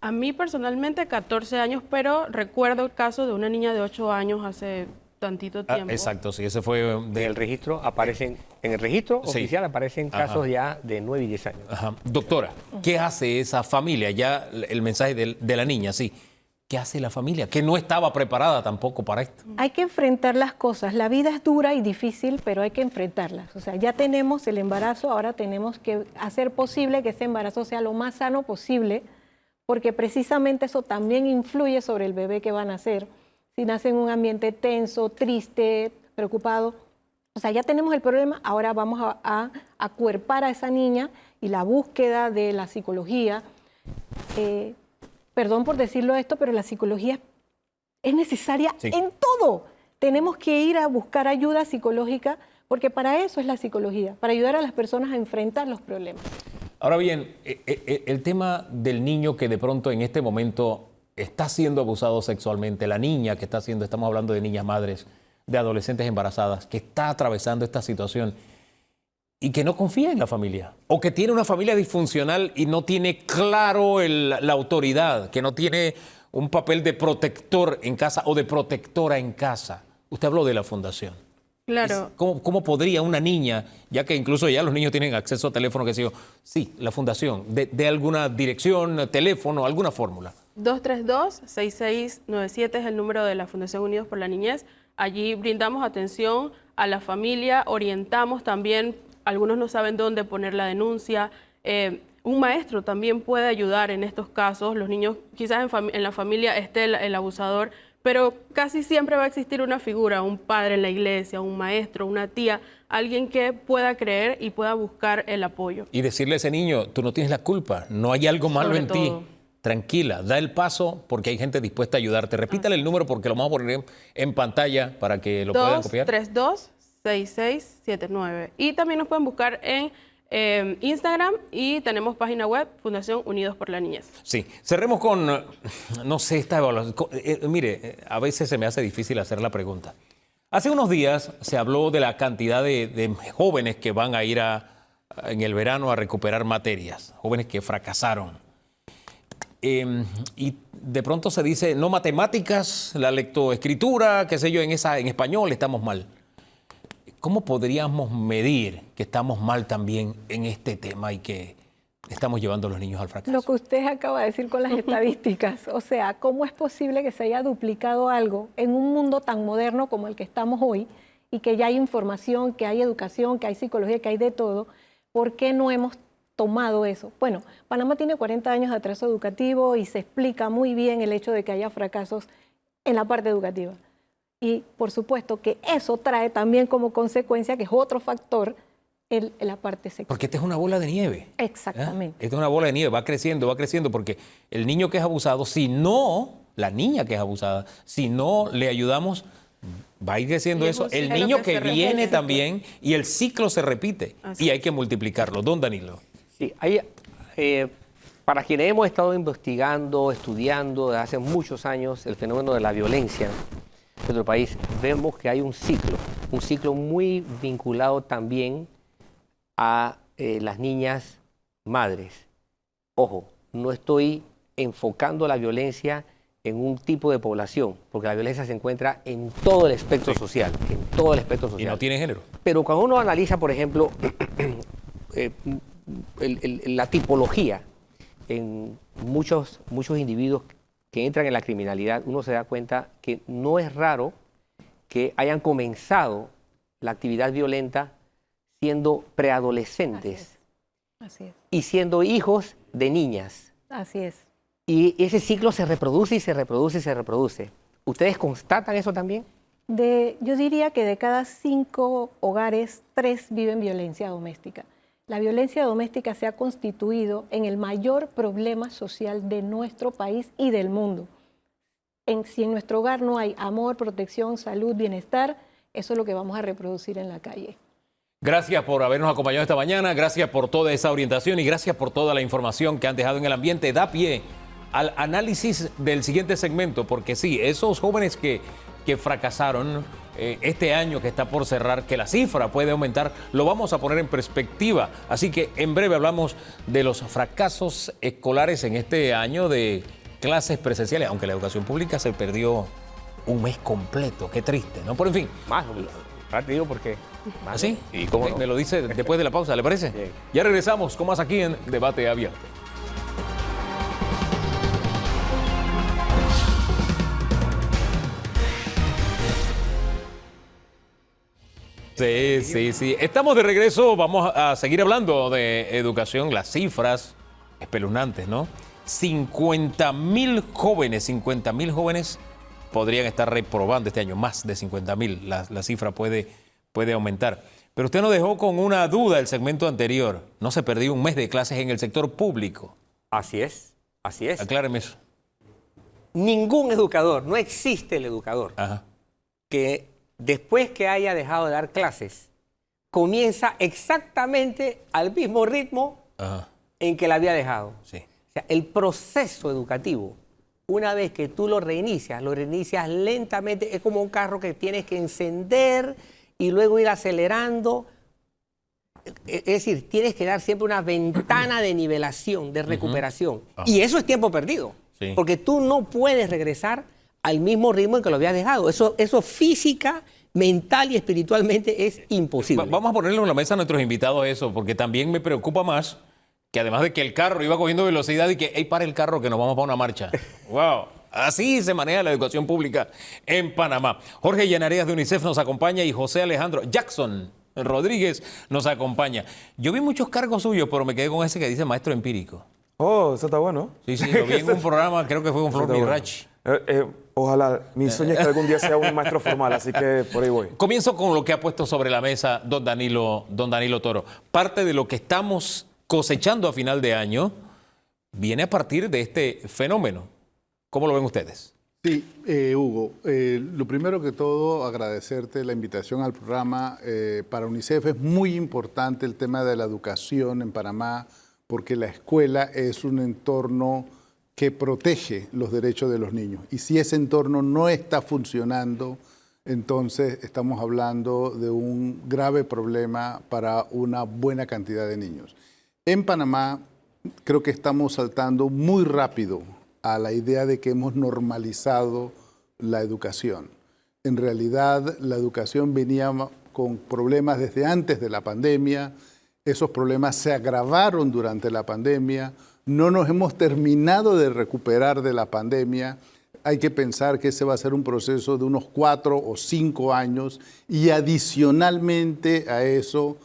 F: A mí personalmente 14 años, pero recuerdo el caso de una niña de 8 años hace tantito tiempo.
B: Exacto, sí, ese fue...
C: En el registro oficial aparecen casos ya de 9 y 10 años.
B: Ajá. Doctora, ¿qué hace esa familia? Ya el mensaje de la niña, sí. ¿Qué hace la familia? Que no estaba preparada tampoco para esto.
E: Hay que enfrentar las cosas. La vida es dura y difícil, pero hay que enfrentarlas. O sea, ya tenemos el embarazo, ahora tenemos que hacer posible que ese embarazo sea lo más sano posible, porque precisamente eso también influye sobre el bebé que va a nacer. Si nace en un ambiente tenso, triste, preocupado. O sea, ya tenemos el problema, ahora vamos a acuerpar a esa niña y la búsqueda de la psicología. Perdón por decirlo esto, pero la psicología es necesaria en todo. Tenemos que ir a buscar ayuda psicológica, porque para eso es la psicología, para ayudar a las personas a enfrentar los problemas.
B: Ahora bien, el tema del niño que de pronto en este momento está siendo abusado sexualmente, la niña que está siendo, estamos hablando de niñas madres, de adolescentes embarazadas, que está atravesando esta situación y que no confía en la familia, o que tiene una familia disfuncional y no tiene claro la autoridad, que no tiene un papel de protector en casa o de protectora en casa. Usted habló de la fundación.
F: Claro.
B: ¿Cómo podría una niña, ya que incluso ya los niños tienen acceso a teléfono, que sé yo, sí, la fundación, de alguna dirección, teléfono, alguna fórmula?
F: 232-6697 es el número de la Fundación Unidos por la Niñez. Allí brindamos atención a la familia, orientamos también, algunos no saben dónde poner la denuncia. Un maestro también puede ayudar en estos casos. Los niños, quizás en la familia esté el abusador, pero casi siempre va a existir una figura, un padre en la iglesia, un maestro, una tía, alguien que pueda creer y pueda buscar el apoyo.
B: Y decirle a ese niño, tú no tienes la culpa, no hay algo malo en ti. Tranquila, da el paso porque hay gente dispuesta a ayudarte. Repítale el número porque lo vamos a poner en pantalla para que lo puedan copiar.
F: 232-6679. Y también nos pueden buscar en Instagram y tenemos página web, Fundación Unidos por la Niñez.
B: Sí, cerremos con, no sé, esta evaluación. Mire, a veces se me hace difícil hacer la pregunta. Hace unos días se habló de la cantidad de jóvenes que van a ir en el verano a recuperar materias, jóvenes que fracasaron. y de pronto se dice, no matemáticas, la lectoescritura, qué sé yo, en español estamos mal. ¿Cómo podríamos medir que estamos mal también en este tema y que estamos llevando a los niños al fracaso?
E: Lo que usted acaba de decir con las estadísticas, o sea, ¿cómo es posible que se haya duplicado algo en un mundo tan moderno como el que estamos hoy y que ya hay información, que hay educación, que hay psicología, que hay de todo? ¿Por qué no hemos tomado eso? Bueno, Panamá tiene 40 años de atraso educativo y se explica muy bien el hecho de que haya fracasos en la parte educativa. Y por supuesto que eso trae también como consecuencia, que es otro factor, la parte sexual.
B: Porque esta es una bola de nieve.
E: Exactamente.
B: Esta es una bola de nieve, va creciendo, porque el niño que es abusado, si no, la niña que es abusada, si no le ayudamos, va a ir creciendo eso. El niño que viene también, y el ciclo se repite. Y hay que multiplicarlo. Don Danilo.
C: Sí, hay, para quienes hemos estado investigando, estudiando desde hace muchos años el fenómeno de la violencia en nuestro país, vemos que hay un ciclo muy vinculado también a las niñas madres. Ojo, no estoy enfocando la violencia en un tipo de población, porque la violencia se encuentra en todo el espectro social, en todo el espectro social.
B: Y no tiene género.
C: Pero cuando uno analiza, por ejemplo, la tipología en muchos individuos que entran en la criminalidad, uno se da cuenta que no es raro que hayan comenzado la actividad violenta siendo preadolescentes.
E: Así es.
C: Y siendo hijos de niñas.
E: Así es.
C: Y ese ciclo se reproduce y se reproduce y se reproduce. ¿Ustedes constatan eso también?
E: Yo diría que de cada 5 hogares, 3 viven violencia doméstica. La violencia doméstica se ha constituido en el mayor problema social de nuestro país y del mundo. Si en nuestro hogar no hay amor, protección, salud, bienestar, eso es lo que vamos a reproducir en la calle.
B: Gracias por habernos acompañado esta mañana, gracias por toda esa orientación y gracias por toda la información que han dejado en el ambiente. Da pie al análisis del siguiente segmento, porque sí, esos jóvenes que fracasaron este año que está por cerrar, que la cifra puede aumentar, lo vamos a poner en perspectiva. Así que en breve hablamos de los fracasos escolares en este año de clases presenciales, aunque la educación pública se perdió un mes completo. Qué triste, ¿no? Pero en fin.
C: Más, te digo porque...
B: ¿Así?
C: Sí, ¿cómo no?
B: Me lo dice después de la pausa, ¿le parece?
C: Bien.
B: Ya regresamos con más aquí en Debate Abierto. Sí. Estamos de regreso, vamos a seguir hablando de educación, las cifras espeluznantes, ¿no? 50.000 jóvenes podrían estar reprobando este año, más de 50.000, la cifra puede aumentar. Pero usted nos dejó con una duda el segmento anterior, no se perdió un mes de clases en el sector público.
C: Así es.
B: Acláreme eso.
C: Ningún educador, no existe el educador que después que haya dejado de dar clases, comienza exactamente al mismo ritmo en que la había dejado.
B: Sí.
C: O sea, el proceso educativo, una vez que tú lo reinicias lentamente, es como un carro que tienes que encender y luego ir acelerando. Es decir, tienes que dar siempre una ventana de nivelación, de recuperación. Y eso es tiempo perdido, porque tú no puedes regresar al mismo ritmo en que lo habías dejado. Eso física, mental y espiritualmente es imposible.
B: Vamos a ponerle en la mesa a nuestros invitados eso, porque también me preocupa más que además de que el carro iba cogiendo velocidad y que, hey, para el carro que nos vamos para una marcha. ¡Wow! Así se maneja la educación pública en Panamá. Jorge Llenarías de UNICEF nos acompaña y José Alejandro Jackson Rodríguez nos acompaña. Yo vi muchos cargos suyos, pero me quedé con ese que dice maestro empírico.
G: Oh, eso está bueno.
B: Sí, lo vi en un programa, creo que fue con Flor Mirachi.
G: Ojalá, mi sueño es que algún día sea un maestro formal, así que por ahí voy.
B: Comienzo con lo que ha puesto sobre la mesa don Danilo Toro. Parte de lo que estamos cosechando a final de año viene a partir de este fenómeno. ¿Cómo lo ven ustedes?
H: Sí, Hugo, lo primero que todo, agradecerte la invitación al programa. Para UNICEF es muy importante el tema de la educación en Panamá, porque la escuela es un entorno que protege los derechos de los niños. Y si ese entorno no está funcionando, entonces estamos hablando de un grave problema para una buena cantidad de niños. En Panamá creo que estamos saltando muy rápido a la idea de que hemos normalizado la educación. En realidad, la educación venía con problemas desde antes de la pandemia. Esos problemas se agravaron durante la pandemia. No nos hemos terminado de recuperar de la pandemia. Hay que pensar que ese va a ser un proceso de unos 4 o 5 años y adicionalmente a eso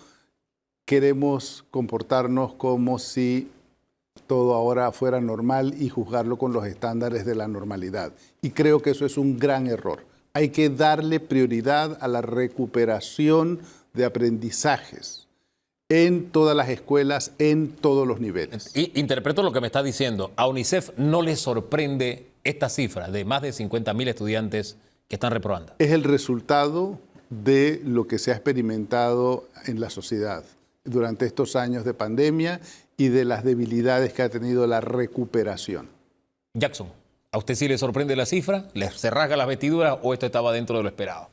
H: queremos comportarnos como si todo ahora fuera normal y juzgarlo con los estándares de la normalidad. Y creo que eso es un gran error. Hay que darle prioridad a la recuperación de aprendizajes en todas las escuelas, en todos los niveles.
B: Y interpreto lo que me está diciendo. A UNICEF no le sorprende esta cifra de más de 50.000 estudiantes que están reprobando.
H: Es el resultado de lo que se ha experimentado en la sociedad durante estos años de pandemia y de las debilidades que ha tenido la recuperación.
B: Jackson, ¿a usted sí le sorprende la cifra? ¿Se rasga las vestiduras o esto estaba dentro de lo esperado?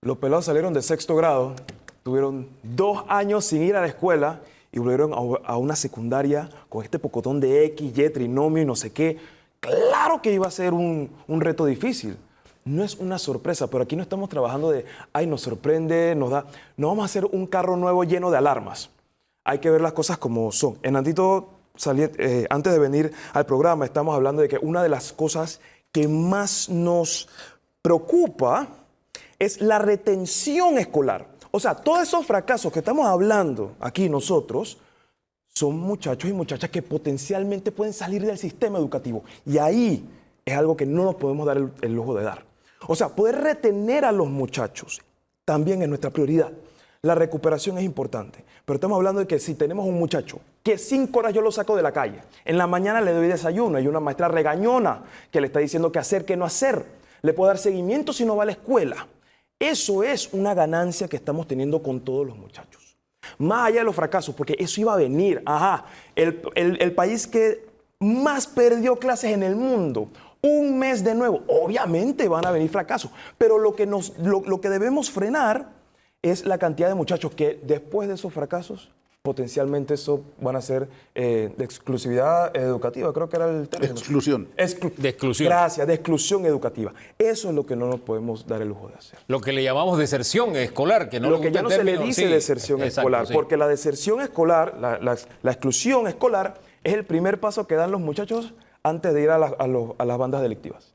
G: Los pelados salieron de sexto grado, tuvieron 2 años sin ir a la escuela y volvieron a una secundaria con este pocotón de X, Y, trinomio y no sé qué. Claro que iba a ser un reto difícil. No es una sorpresa, pero aquí no estamos trabajando de, ay, nos sorprende, nos da. No vamos a hacer un carro nuevo lleno de alarmas. Hay que ver las cosas como son. En Antito, antes de venir al programa, estamos hablando de que una de las cosas que más nos preocupa es la retención escolar. O sea, todos esos fracasos que estamos hablando aquí nosotros son muchachos y muchachas que potencialmente pueden salir del sistema educativo. Y ahí es algo que no nos podemos dar el lujo de dar. O sea, poder retener a los muchachos también es nuestra prioridad. La recuperación es importante, pero estamos hablando de que si tenemos un muchacho que 5 horas yo lo saco de la calle, en la mañana le doy desayuno, hay una maestra regañona que le está diciendo qué hacer, qué no hacer, le puedo dar seguimiento si no va a la escuela. Eso es una ganancia que estamos teniendo con todos los muchachos. Más allá de los fracasos, porque eso iba a venir. Ajá, el país que más perdió clases en el mundo, un mes de nuevo, obviamente van a venir fracasos, pero lo que debemos frenar es la cantidad de muchachos que después de esos fracasos, potencialmente eso van a ser de exclusividad educativa, creo que era el término.
H: Exclusión.
B: De exclusión.
G: Gracias, de exclusión educativa. Eso es lo que no nos podemos dar el lujo de hacer.
B: Lo que le llamamos deserción escolar, que no
G: lo que ya no se le dice deserción escolar,
B: sí.
G: Porque la deserción escolar, la exclusión escolar, es el primer paso que dan los muchachos antes de ir a las bandas delictivas.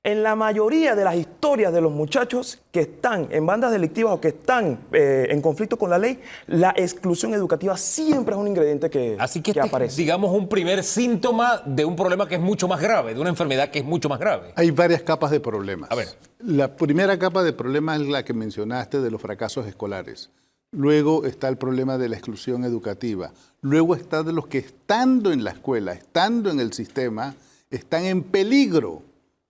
G: En la mayoría de las historias de los muchachos que están en bandas delictivas o que están en conflicto con la ley, la exclusión educativa siempre es un ingrediente que aparece.
B: Digamos, un primer síntoma de un problema que es mucho más grave, de una enfermedad que es mucho más grave.
H: Hay varias capas de problemas.
B: A ver.
H: La primera capa de problemas es la que mencionaste de los fracasos escolares. Luego está el problema de la exclusión educativa. Luego está de los que estando en la escuela, estando en el sistema, están en peligro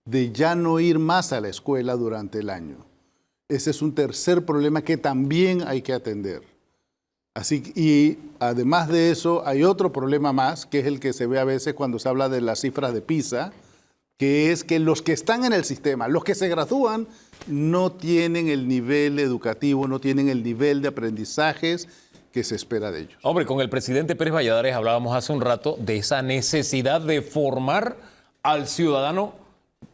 H: de ya no ir más a la escuela durante el año. Ese es un tercer problema que también hay que atender. Y además de eso, hay otro problema más, que es el que se ve a veces cuando se habla de las cifras de PISA, que es que los que están en el sistema, los que se gradúan, no tienen el nivel educativo, no tienen el nivel de aprendizajes que se espera de ellos.
B: Hombre, con el presidente Pérez Valladares hablábamos hace un rato de esa necesidad de formar al ciudadano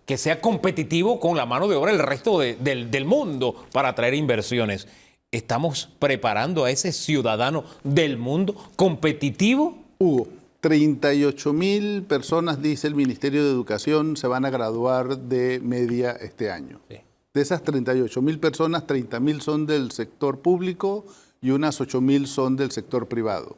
B: que sea competitivo con la mano de obra del resto del mundo para atraer inversiones. ¿Estamos preparando a ese ciudadano del mundo competitivo?
H: Hugo, 38.000 personas, dice el Ministerio de Educación, se van a graduar de media este año. Sí. De esas 38.000 personas, 30.000 son del sector público y unas 8.000 son del sector privado.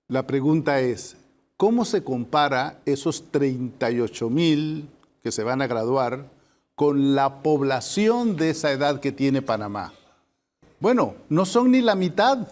H: La pregunta es, ¿cómo se compara esos 38.000 que se van a graduar con la población de esa edad que tiene Panamá? Bueno, no son ni la mitad.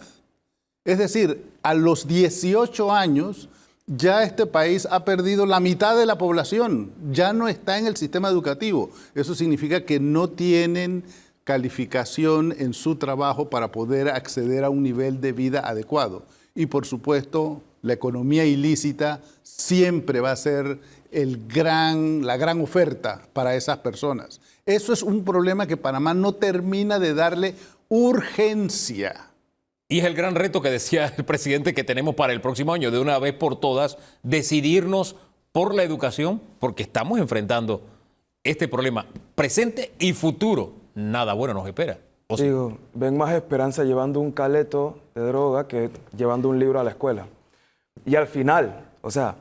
H: Es decir, a los 18 años ya este país ha perdido la mitad de la población, ya no está en el sistema educativo. Eso significa que no tienen calificación en su trabajo para poder acceder a un nivel de vida adecuado. Y por supuesto, la economía ilícita siempre va a ser la gran oferta para esas personas. Eso es un problema que Panamá no termina de darle urgencia.
B: Y es el gran reto que decía el presidente que tenemos para el próximo año, de una vez por todas, decidirnos por la educación, porque estamos enfrentando este problema presente y futuro. Nada bueno nos espera. ¿O sí?
G: Digo, ven más esperanza llevando un caleto de droga que llevando un libro a la escuela. Y al final, o sea,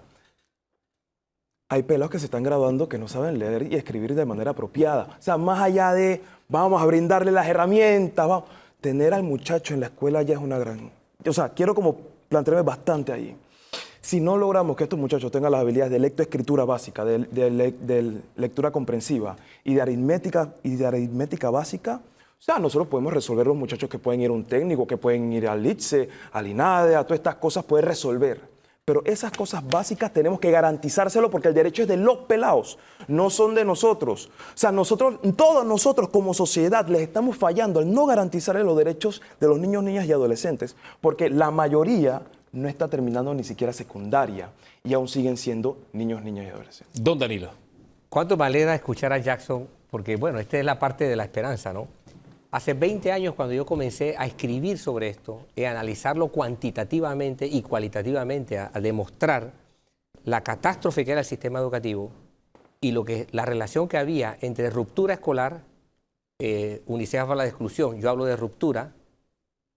G: hay pelados que se están graduando que no saben leer y escribir de manera apropiada. O sea, más allá de vamos a brindarle las herramientas, vamos, tener al muchacho en la escuela ya es una gran... O sea, quiero como plantearme bastante ahí. Si no logramos que estos muchachos tengan las habilidades de lectoescritura básica, de lectura comprensiva y de aritmética básica, o sea, nosotros podemos resolver los muchachos que pueden ir a un técnico, que pueden ir al ITSE, al INADE, a todas estas cosas, poder resolver. Pero esas cosas básicas tenemos que garantizárselo porque el derecho es de los pelados, no son de nosotros. O sea, todos nosotros como sociedad les estamos fallando al no garantizarle los derechos de los niños, niñas y adolescentes, porque la mayoría no está terminando ni siquiera secundaria y aún siguen siendo niños, niñas y adolescentes.
B: Don Danilo.
C: ¿Cuánto me alegra escuchar a Jackson? Porque, bueno, esta es la parte de la esperanza, ¿no? Hace 20 años, cuando yo comencé a escribir sobre esto y a analizarlo cuantitativamente y cualitativamente, a demostrar la catástrofe que era el sistema educativo y la relación que había entre ruptura escolar, UNICEF habla de exclusión, yo hablo de ruptura,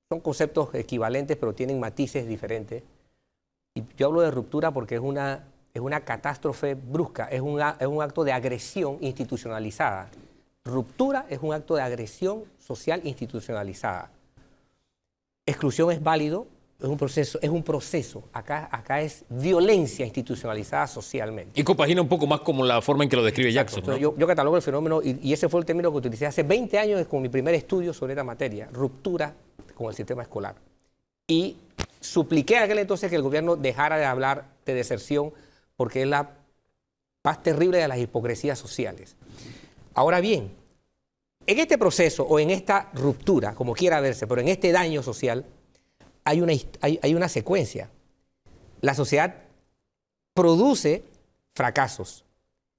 C: son conceptos equivalentes pero tienen matices diferentes. Y yo hablo de ruptura porque es una catástrofe brusca, es un acto de agresión institucionalizada. Ruptura es un acto de agresión social institucionalizada. Exclusión es válido, es un proceso. Acá es violencia institucionalizada socialmente.
B: Y compagina un poco más como la forma en que lo describe Jackson, ¿no?
C: Entonces, yo catalogo el fenómeno, y ese fue el término que utilicé hace 20 años con mi primer estudio sobre esta materia, ruptura con el sistema escolar. Y supliqué a aquel entonces que el gobierno dejara de hablar de deserción porque es la más terrible de las hipocresías sociales. Ahora bien, en este proceso o en esta ruptura, como quiera verse, pero en este daño social, hay una secuencia. La sociedad produce fracasos.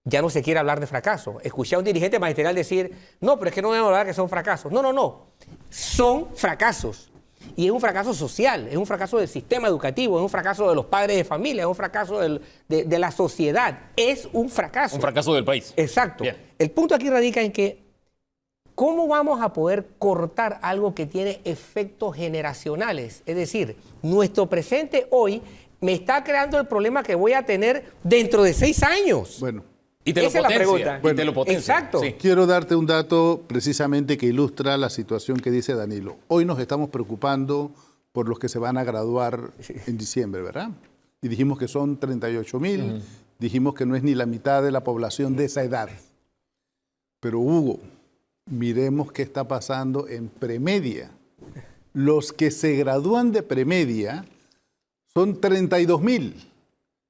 C: Ya no se quiere hablar de fracasos. Escuché a un dirigente magisterial decir, no, pero es que no debemos hablar que son fracasos. No. Son fracasos. Y es un fracaso social, es un fracaso del sistema educativo, es un fracaso de los padres de familia, es un fracaso de la sociedad. Es un fracaso.
B: Un fracaso del país.
C: Exacto.
B: Bien.
C: El punto aquí radica en que, ¿cómo vamos a poder cortar algo que tiene efectos generacionales? Es decir, nuestro presente hoy me está creando el problema que voy a tener dentro de 6 años.
H: Bueno,
B: Y te lo
C: Esa es la
B: potencia.
C: pregunta.
B: Y te lo potencia.
C: Exacto.
B: Sí.
H: quiero darte un dato precisamente que ilustra la situación que dice Danilo. Hoy nos estamos preocupando por los que se van a graduar en diciembre, ¿verdad? Y dijimos que son 38.000, dijimos que no es ni la mitad de la población de esa edad. Pero Hugo, miremos qué está pasando en premedia. Los que se gradúan de premedia son 32.000.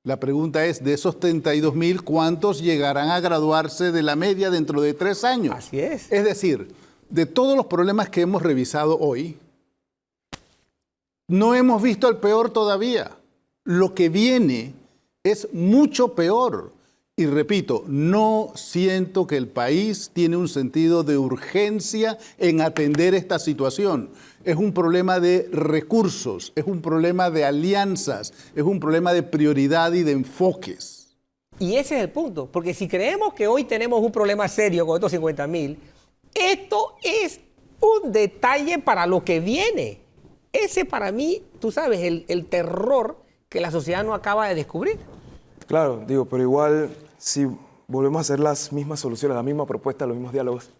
H: La pregunta es, de esos 32.000, ¿cuántos llegarán a graduarse de la media dentro de 3 años?
C: Así es.
H: Es decir, de todos los problemas que hemos revisado hoy, no hemos visto el peor todavía. Lo que viene es mucho peor. Y repito, no siento que el país tiene un sentido de urgencia en atender esta situación. Es un problema de recursos, es un problema de alianzas, es un problema de prioridad y de enfoques.
C: Y ese es el punto, porque si creemos que hoy tenemos un problema serio con estos 50.000, esto es un detalle para lo que viene. Ese para mí, tú sabes, el terror que la sociedad no acaba de descubrir.
G: Claro, digo, pero igual si volvemos a hacer las mismas soluciones, la misma propuesta, los mismos diálogos,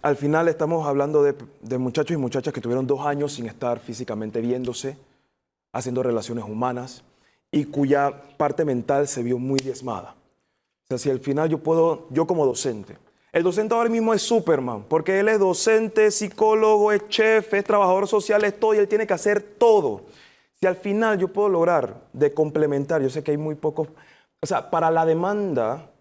G: al final estamos hablando de muchachos y muchachas que tuvieron 2 años sin estar físicamente viéndose, haciendo relaciones humanas y cuya parte mental se vio muy diezmada. O sea, si al final yo como docente, el docente ahora mismo es Superman, porque él es docente, psicólogo, es chef, es trabajador social, es todo y él tiene que hacer todo. Si al final yo puedo lograr de complementar, yo sé que hay muy pocos, o sea, para la demanda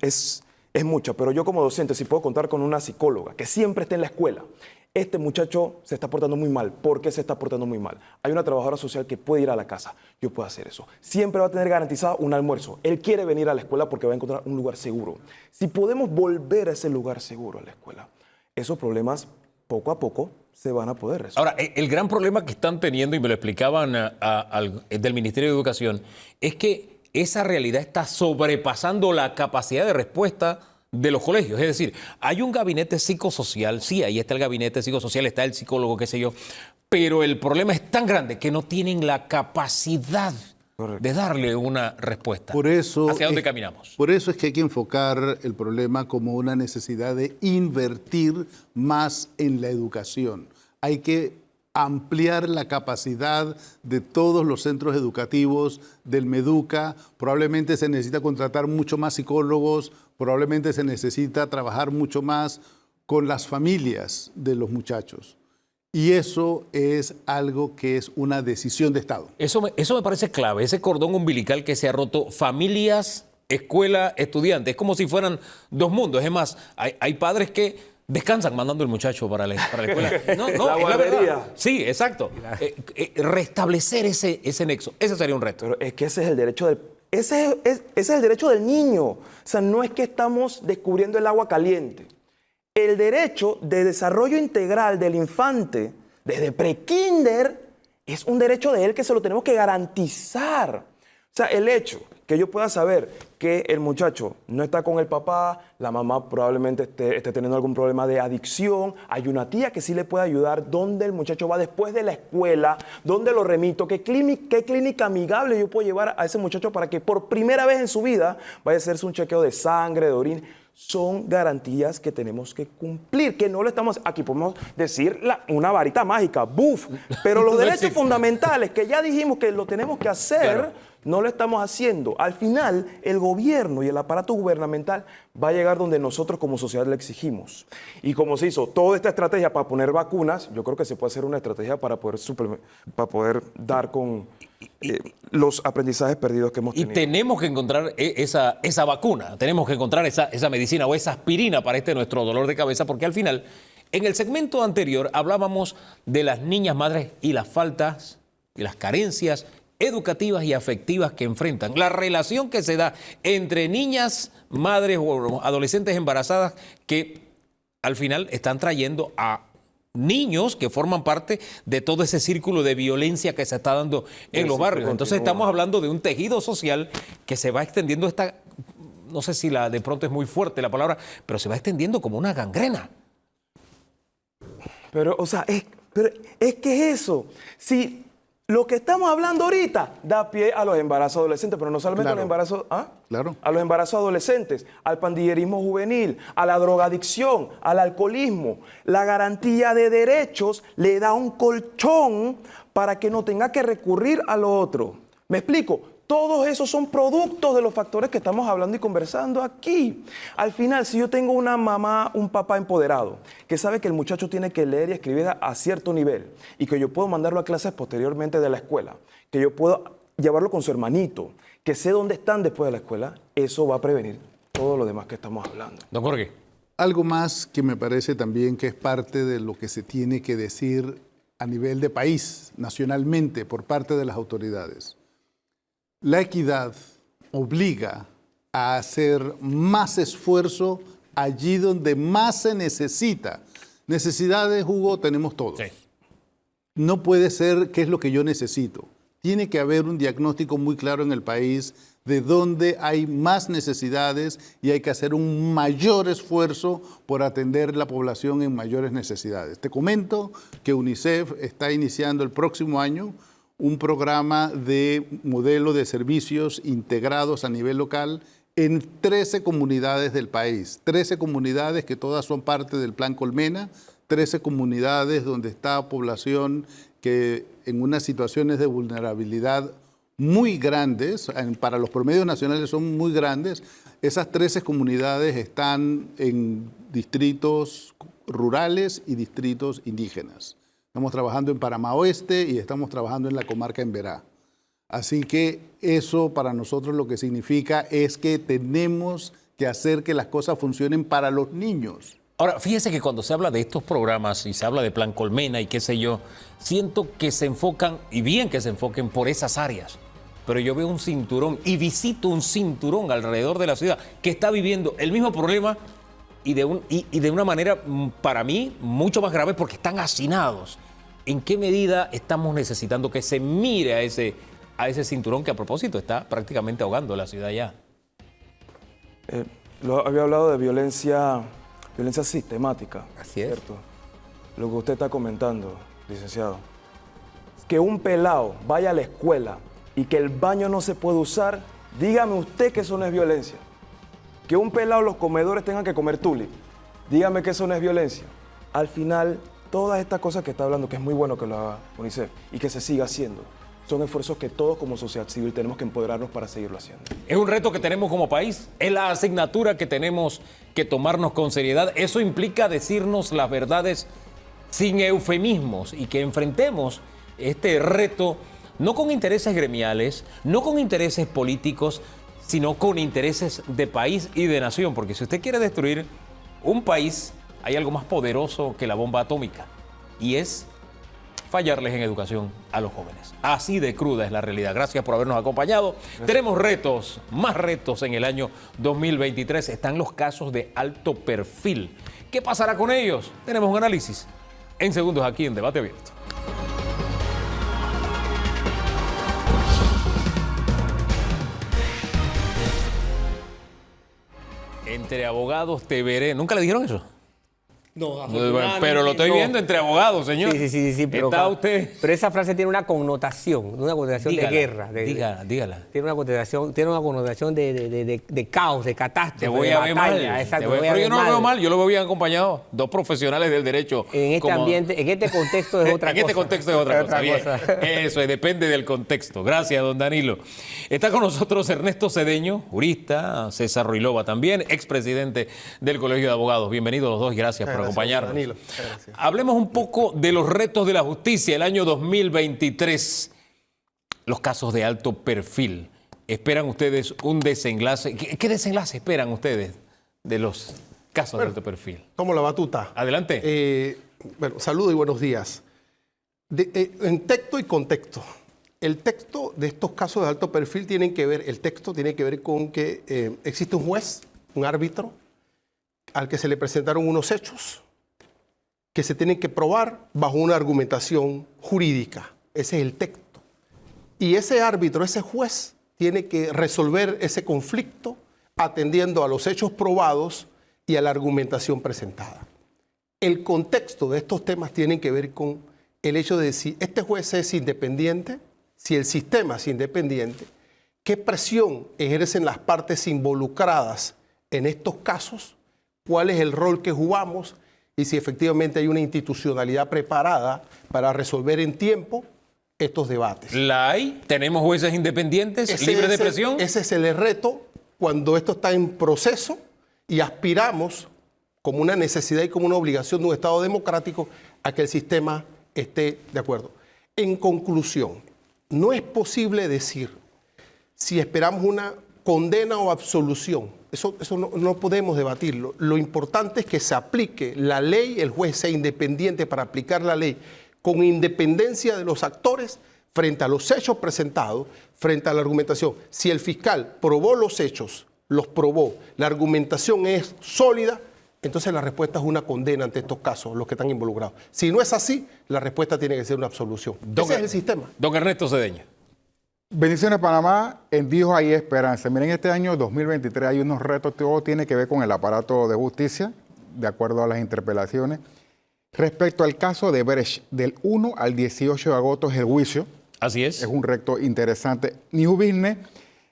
G: es mucha, pero yo como docente, si puedo contar con una psicóloga que siempre esté en la escuela, este muchacho se está portando muy mal. ¿Por qué se está portando muy mal? Hay una trabajadora social que puede ir a la casa, yo puedo hacer eso. Siempre va a tener garantizado un almuerzo. Él quiere venir a la escuela porque va a encontrar un lugar seguro. Si podemos volver a ese lugar seguro a la escuela, esos problemas poco a poco se van a poder resolver.
B: Ahora, el gran problema que están teniendo, y me lo explicaban del Ministerio de Educación, es que esa realidad está sobrepasando la capacidad de respuesta de los colegios. Es decir, hay un gabinete psicosocial, sí, ahí está el gabinete psicosocial, está el psicólogo, qué sé yo, pero el problema es tan grande que no tienen la capacidad de darle una respuesta.
H: Por eso
B: ¿Hacia dónde caminamos?
H: Por eso es que hay que enfocar el problema como una necesidad de invertir más en la educación. Hay que ampliar la capacidad de todos los centros educativos, del Meduca. Probablemente se necesita contratar mucho más psicólogos, probablemente se necesita trabajar mucho más con las familias de los muchachos. Y eso es algo que es una decisión de Estado.
B: Eso me parece clave, ese cordón umbilical que se ha roto, familias, escuela, estudiantes, es como si fueran dos mundos. Es más, hay padres que descansan mandando el muchacho para la escuela. No,
G: La
B: es la verdad.
G: guardería.
B: Sí, exacto. Restablecer ese nexo, ese sería un reto.
G: Pero es que ese es el derecho del... ese es el derecho del niño. O sea, no es que estamos descubriendo el agua caliente. El derecho de desarrollo integral del infante desde prekinder es un derecho de él que se lo tenemos que garantizar. O sea, el hecho que yo pueda saber que el muchacho no está con el papá, la mamá probablemente esté teniendo algún problema de adicción, hay una tía que sí le puede ayudar, dónde el muchacho va después de la escuela, dónde lo remito, qué clínica amigable yo puedo llevar a ese muchacho para que por primera vez en su vida vaya a hacerse un chequeo de sangre, de orina. Son garantías que tenemos que cumplir, que no le estamos, aquí podemos decir una varita mágica, ¡buf! Pero los derechos fundamentales que ya dijimos que lo tenemos que hacer, claro, no lo estamos haciendo. Al final, el gobierno y el aparato gubernamental va a llegar donde nosotros como sociedad le exigimos. Y como se hizo toda esta estrategia para poner vacunas, yo creo que se puede hacer una estrategia para poder dar con los aprendizajes perdidos que hemos tenido.
B: Y tenemos que encontrar esa vacuna, tenemos que encontrar esa medicina o esa aspirina para nuestro dolor de cabeza, porque al final, en el segmento anterior hablábamos de las niñas madres y las faltas y las carencias educativas y afectivas que enfrentan, la relación que se da entre niñas, madres o adolescentes embarazadas que al final están trayendo a niños que forman parte de todo ese círculo de violencia que se está dando en los barrios. Entonces estamos hablando de un tejido social que se va extendiendo no sé si de pronto es muy fuerte la palabra, pero se va extendiendo como una gangrena.
G: Pero, o sea, es que eso, si lo que estamos hablando ahorita da pie a los embarazos adolescentes, pero no solamente
H: claro,
G: a los embarazos,
H: claro,
G: a los embarazos adolescentes, al pandillerismo juvenil, a la drogadicción, al alcoholismo. La garantía de derechos le da un colchón para que no tenga que recurrir a lo otro. ¿Me explico? Todos esos son productos de los factores que estamos hablando y conversando aquí. Al final, si yo tengo una mamá, un papá empoderado, que sabe que el muchacho tiene que leer y escribir a cierto nivel y que yo puedo mandarlo a clases posteriormente de la escuela, que yo puedo llevarlo con su hermanito, que sé dónde están después de la escuela, eso va a prevenir todo lo demás que estamos hablando.
B: Don Jorge.
H: Algo más que me parece también que es parte de lo que se tiene que decir a nivel de país, nacionalmente, por parte de las autoridades. La equidad obliga a hacer más esfuerzo allí donde más se necesita. Necesidades, Hugo, tenemos todos. Sí. No puede ser qué es lo que yo necesito. Tiene que haber un diagnóstico muy claro en el país de dónde hay más necesidades y hay que hacer un mayor esfuerzo por atender la población en mayores necesidades. Te comento que UNICEF está iniciando el próximo año un programa de modelo de servicios integrados a nivel local en 13 comunidades del país. 13 comunidades que todas son parte del Plan Colmena, 13 comunidades donde está población que en unas situaciones de vulnerabilidad muy grandes, para los promedios nacionales son muy grandes. Esas 13 comunidades están en distritos rurales y distritos indígenas. Estamos trabajando en Panamá Oeste y estamos trabajando en la comarca Emberá. Así que eso para nosotros lo que significa es que tenemos que hacer que las cosas funcionen para los niños.
B: Ahora, fíjese que cuando se habla de estos programas y se habla de Plan Colmena y qué sé yo, siento que se enfocan, y bien que se enfoquen por esas áreas, pero yo veo un cinturón y visito un cinturón alrededor de la ciudad que está viviendo el mismo problema y de una manera, para mí, mucho más grave porque están hacinados. ¿En qué medida estamos necesitando que se mire a ese cinturón que, a propósito, está prácticamente ahogando la ciudad ya.
G: Había hablado de violencia sistemática.
C: Así es.
G: ¿Cierto? Lo que usted está comentando, licenciado. Que un pelado vaya a la escuela y que el baño no se puede usar, dígame usted que eso no es violencia. Que un pelado en los comedores tenga que comer tuli, dígame que eso no es violencia. Al final, todas estas cosas que está hablando, que es muy bueno que lo haga UNICEF y que se siga haciendo, son esfuerzos que todos como sociedad civil tenemos que empoderarnos para seguirlo haciendo.
B: Es un reto que tenemos como país, es la asignatura que tenemos que tomarnos con seriedad. Eso implica decirnos las verdades sin eufemismos y que enfrentemos este reto no con intereses gremiales, no con intereses políticos, sino con intereses de país y de nación. Porque si usted quiere destruir un país, hay algo más poderoso que la bomba atómica, y es fallarles en educación a los jóvenes. Así de cruda es la realidad. Gracias por habernos acompañado. Gracias. Tenemos retos, más retos en el año 2023. Están los casos de alto perfil. ¿Qué pasará con ellos? Tenemos un análisis en segundos aquí en Debate Abierto. Entre abogados te veré. ¿Nunca le dijeron eso?
C: No,
B: pero lo estoy viendo entre abogados, señor.
C: Sí, pero
B: ¿Está usted?
C: Pero esa frase tiene una connotación
B: Dígala,
C: de guerra.
B: Dígala.
C: Tiene una connotación de caos, de catástrofe.
B: Te voy a ver mal.
C: Exacto,
B: pero yo no lo veo mal, yo lo veo bien acompañado. Dos profesionales del derecho.
C: En este ambiente, en este contexto es otra cosa.
B: En este contexto es otra cosa. Bien. Eso, depende del contexto. Gracias, don Danilo. Está con nosotros Ernesto Cedeño, jurista, César Ruilova también, expresidente del Colegio de Abogados. Bienvenidos los dos y gracias por acompañarnos.
I: Danilo.
B: Hablemos un poco de los retos de la justicia el año 2023. Los casos de alto perfil. ¿Esperan ustedes un desenlace? ¿Qué desenlace esperan ustedes de los casos de alto perfil?
I: Tomo la batuta.
B: Adelante.
I: Saludo y buenos días. En texto y contexto. El texto de estos casos de alto perfil tiene que ver con que existe un juez, un árbitro, al que se le presentaron unos hechos que se tienen que probar bajo una argumentación jurídica. Ese es el texto. Y ese árbitro, ese juez, tiene que resolver ese conflicto atendiendo a los hechos probados y a la argumentación presentada. El contexto de estos temas tiene que ver con el hecho de si este juez es independiente, si el sistema es independiente, qué presión ejercen las partes involucradas en estos casos, cuál es el rol que jugamos y si efectivamente hay una institucionalidad preparada para resolver en tiempo estos debates.
B: ¿La hay? ¿Tenemos jueces independientes, libres de presión?
I: Ese es el reto cuando esto está en proceso y aspiramos como una necesidad y como una obligación de un Estado democrático a que el sistema esté de acuerdo. En conclusión, no es posible decir si esperamos una condena o absolución. Eso no podemos debatirlo. Lo importante es que se aplique la ley, el juez sea independiente para aplicar la ley con independencia de los actores frente a los hechos presentados, frente a la argumentación. Si el fiscal probó los hechos, los probó, la argumentación es sólida, entonces la respuesta es una condena ante estos casos, los que están involucrados. Si no es así, la respuesta tiene que ser una absolución. Ese es el sistema.
B: Don Ernesto Cedeño.
J: Bendiciones Panamá, en Dios hay esperanza. Miren, este año 2023 hay unos retos, todo tiene que ver con el aparato de justicia, de acuerdo a las interpelaciones. Respecto al caso de Brecht, del 1 al 18 de agosto es el juicio.
B: Así es.
J: Es un reto interesante. New Business,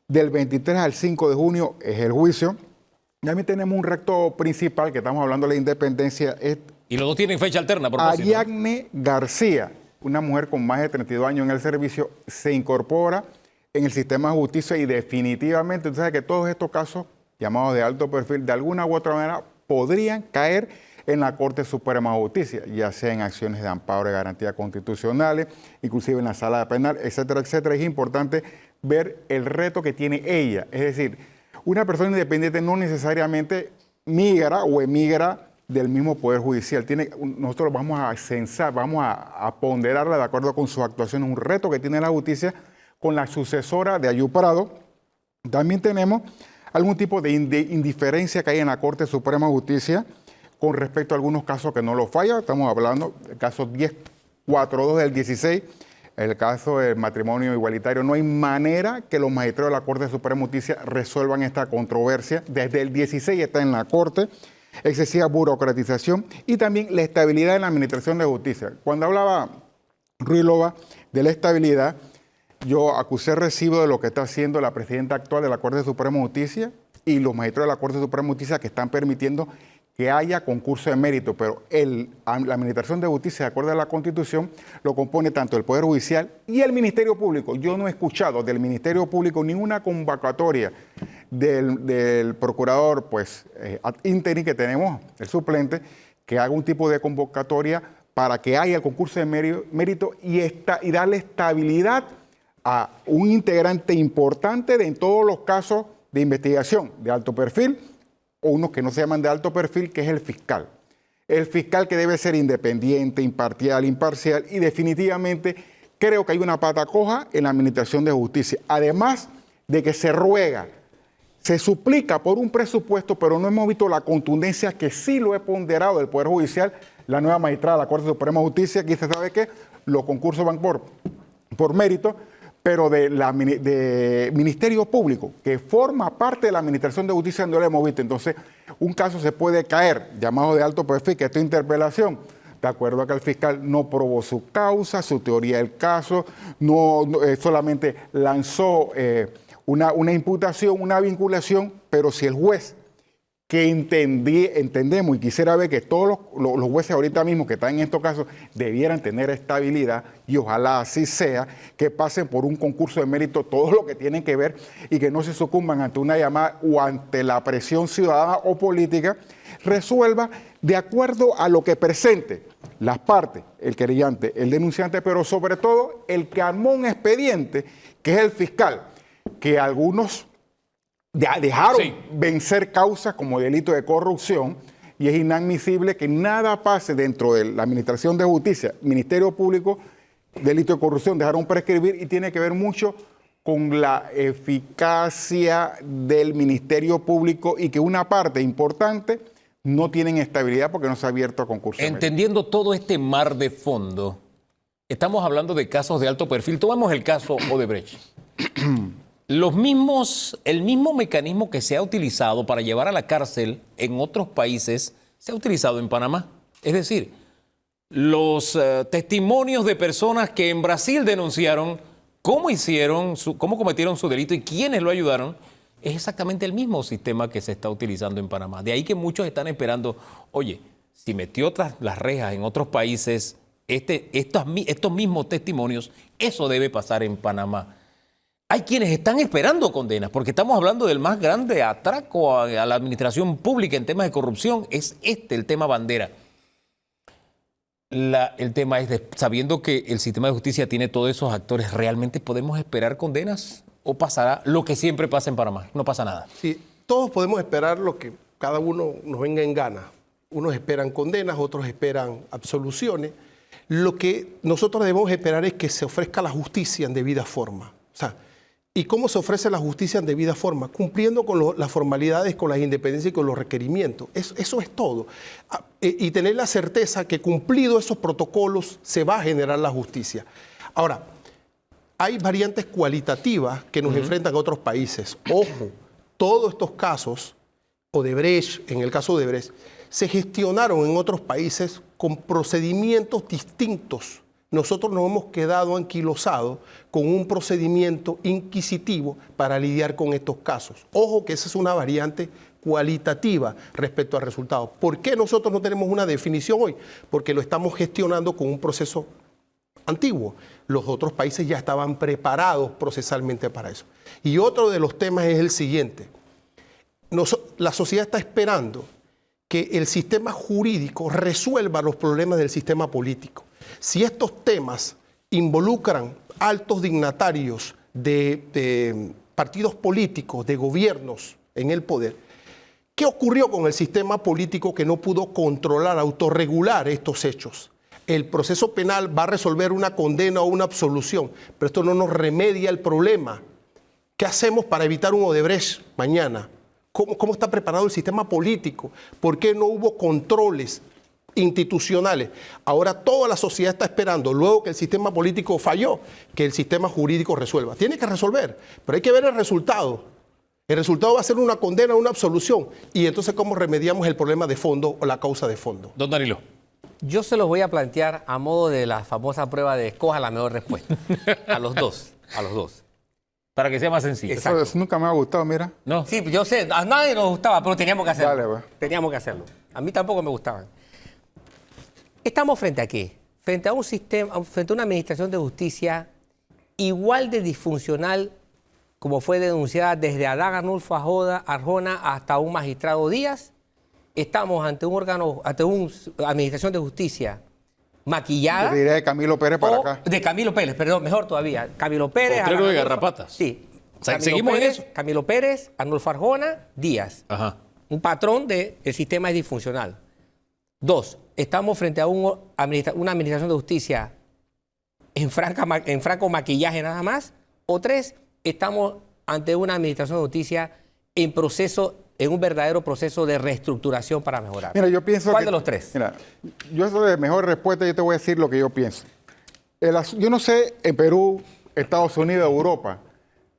J: del 23 al 5 de junio es el juicio. También tenemos un reto principal, que estamos hablando de la independencia.
B: Y los dos tienen fecha alterna, por propósito.
J: Ariadne García, una mujer con más de 32 años en el servicio, se incorpora en el sistema de justicia y definitivamente, tú sabes que todos estos casos llamados de alto perfil, de alguna u otra manera, podrían caer en la Corte Suprema de Justicia, ya sea en acciones de amparo de garantías constitucionales, inclusive en la sala penal, etcétera, etcétera. Es importante ver el reto que tiene ella. Es decir, una persona independiente no necesariamente migra o emigra del mismo Poder Judicial. Nosotros vamos a censar, vamos a ponderarla de acuerdo con sus actuaciones, un reto que tiene la justicia con la sucesora de Ayú Prado. También tenemos algún tipo de indiferencia que hay en la Corte Suprema de Justicia con respecto a algunos casos que no lo falla. Estamos hablando del caso 1042 del 16, el caso del matrimonio igualitario. No hay manera que los magistrados de la Corte Suprema de Justicia resuelvan esta controversia. Desde el 16 está en la Corte. Excesiva burocratización y también la estabilidad en la administración de justicia. Cuando hablaba Ruilova de la estabilidad, yo acusé recibo de lo que está haciendo la presidenta actual de la Corte Suprema de Justicia y los magistrados de la Corte Suprema de Justicia que están permitiendo que haya concurso de mérito, pero la Administración de Justicia, de acuerdo a la Constitución, lo compone tanto el Poder Judicial y el Ministerio Público. Yo no he escuchado del Ministerio Público ninguna convocatoria del procurador ad interim que tenemos, el suplente, que haga un tipo de convocatoria para que haya el concurso de mérito y darle estabilidad a un integrante importante en todos los casos de investigación de alto perfil, o unos que no se llaman de alto perfil, que es el fiscal. El fiscal que debe ser independiente, imparcial, y definitivamente creo que hay una pata coja en la Administración de Justicia. Además de que se ruega, se suplica por un presupuesto, pero no hemos visto la contundencia que sí lo he ponderado del Poder Judicial, la nueva magistrada de la Corte Suprema de Justicia. Aquí se sabe que los concursos van por mérito, pero de Ministerio Público, que forma parte de la Administración de Justicia, no lo hemos visto. Entonces, un caso se puede caer, llamado de alto perfil, que esta interpelación, de acuerdo a que el fiscal no probó su causa, su teoría del caso, solamente lanzó una imputación, una vinculación, pero si el juez, que entendemos y quisiera ver que todos los jueces ahorita mismo que están en estos casos debieran tener estabilidad, y ojalá así sea, que pasen por un concurso de mérito todo lo que tienen que ver y que no se sucumban ante una llamada o ante la presión ciudadana o política, resuelva de acuerdo a lo que presente las partes, el querellante, el denunciante, pero sobre todo el que armó un expediente, que es el fiscal, que algunos dejaron vencer causas como delito de corrupción, y es inadmisible que nada pase dentro de la Administración de Justicia, Ministerio Público, delito de corrupción, dejaron prescribir, y tiene que ver mucho con la eficacia del Ministerio Público y que una parte importante no tienen estabilidad porque no se ha abierto a concurso.
B: Entendiendo todo este mar de fondo, estamos hablando de casos de alto perfil. Tomamos el caso Odebrecht. El mismo mecanismo que se ha utilizado para llevar a la cárcel en otros países se ha utilizado en Panamá. Es decir, los testimonios de personas que en Brasil denunciaron cómo cometieron su delito y quiénes lo ayudaron, es exactamente el mismo sistema que se está utilizando en Panamá. De ahí que muchos están esperando, oye, si metió tras las rejas en otros países estos mismos testimonios, eso debe pasar en Panamá. Hay quienes están esperando condenas, porque estamos hablando del más grande atraco a la administración pública en temas de corrupción. Es el tema bandera. El tema es, sabiendo que el sistema de justicia tiene todos esos actores, ¿realmente podemos esperar condenas? ¿O pasará lo que siempre pasa en Panamá? No pasa nada.
I: Sí, todos podemos esperar lo que cada uno nos venga en gana. Unos esperan condenas, otros esperan absoluciones. Lo que nosotros debemos esperar es que se ofrezca la justicia en debida forma. O sea, ¿y cómo se ofrece la justicia en debida forma? Cumpliendo con las formalidades, con las independencias y con los requerimientos. Eso es todo. Y tener la certeza que cumplidos esos protocolos se va a generar la justicia. Ahora, hay variantes cualitativas que nos enfrentan a otros países. Ojo, todos estos casos, Odebrecht, en el caso de Odebrecht, se gestionaron en otros países con procedimientos distintos. Nosotros nos hemos quedado anquilosados con un procedimiento inquisitivo para lidiar con estos casos. Ojo que esa es una variante cualitativa respecto al resultado. ¿Por qué nosotros no tenemos una definición hoy? Porque lo estamos gestionando con un proceso antiguo. Los otros países ya estaban preparados procesalmente para eso. Y otro de los temas es el siguiente. La sociedad está esperando que el sistema jurídico resuelva los problemas del sistema político. Si estos temas involucran altos dignatarios de partidos políticos, de gobiernos en el poder, ¿qué ocurrió con el sistema político que no pudo controlar, autorregular estos hechos? El proceso penal va a resolver una condena o una absolución, pero esto no nos remedia el problema. ¿Qué hacemos para evitar un Odebrecht mañana? ¿Cómo está preparado el sistema político? ¿Por qué no hubo controles institucionales. Ahora toda la sociedad está esperando, luego que el sistema político falló, que el sistema jurídico resuelva. Tiene que resolver, pero hay que ver el resultado. El resultado va a ser una condena, una absolución. Y entonces, ¿cómo remediamos el problema de fondo o la causa de fondo?
B: Don Danilo.
C: Yo se los voy a plantear a modo de la famosa prueba de escoja la mejor respuesta. A los dos.
B: Para que sea más sencillo.
J: Eso nunca me ha gustado, mira.
B: No.
C: Sí, yo sé, a nadie nos gustaba, pero teníamos que hacerlo.
J: Dale, pues.
C: Teníamos que hacerlo. A mí tampoco me gustaban. ¿Estamos frente a qué? Frente a un sistema, frente a una administración de justicia igual de disfuncional como fue denunciada desde Adán Arnulfo Arjona hasta un magistrado Díaz. Estamos ante un órgano, ante una administración de justicia maquillada.
J: Yo diría de Camilo Pérez para acá.
C: De Camilo Pérez, perdón, mejor todavía. Camilo Pérez.
B: Potrero de garrapatas.
C: Sí.
B: Seguimos en eso.
C: Camilo Pérez, Arnulfo Arjona, Díaz.
B: Ajá.
C: Un patrón del sistema es disfuncional. 2, estamos frente a una administración de justicia en franco maquillaje nada más. O 3, estamos ante una administración de justicia en un verdadero proceso de reestructuración para mejorar.
J: Mira, yo pienso
C: ¿Cuál de los 3?
J: Mira, yo soy de mejor respuesta, yo te voy a decir lo que yo pienso. Yo no sé en Perú, Estados Unidos, Europa,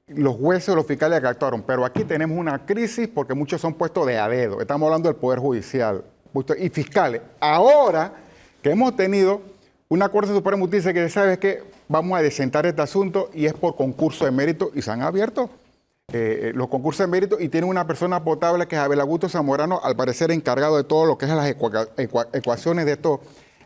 J: los jueces o los fiscales que actuaron, pero aquí tenemos una crisis porque muchos son puestos de a dedo. Estamos hablando del Poder Judicial y fiscales. Ahora que hemos tenido una Corte Suprema de Justicia que sabe que vamos a desentar este asunto y es por concurso de mérito y se han abierto los concursos de mérito y tienen una persona potable que es Abel Augusto Zamorano, al parecer encargado de todo lo que es las ecuaciones de esto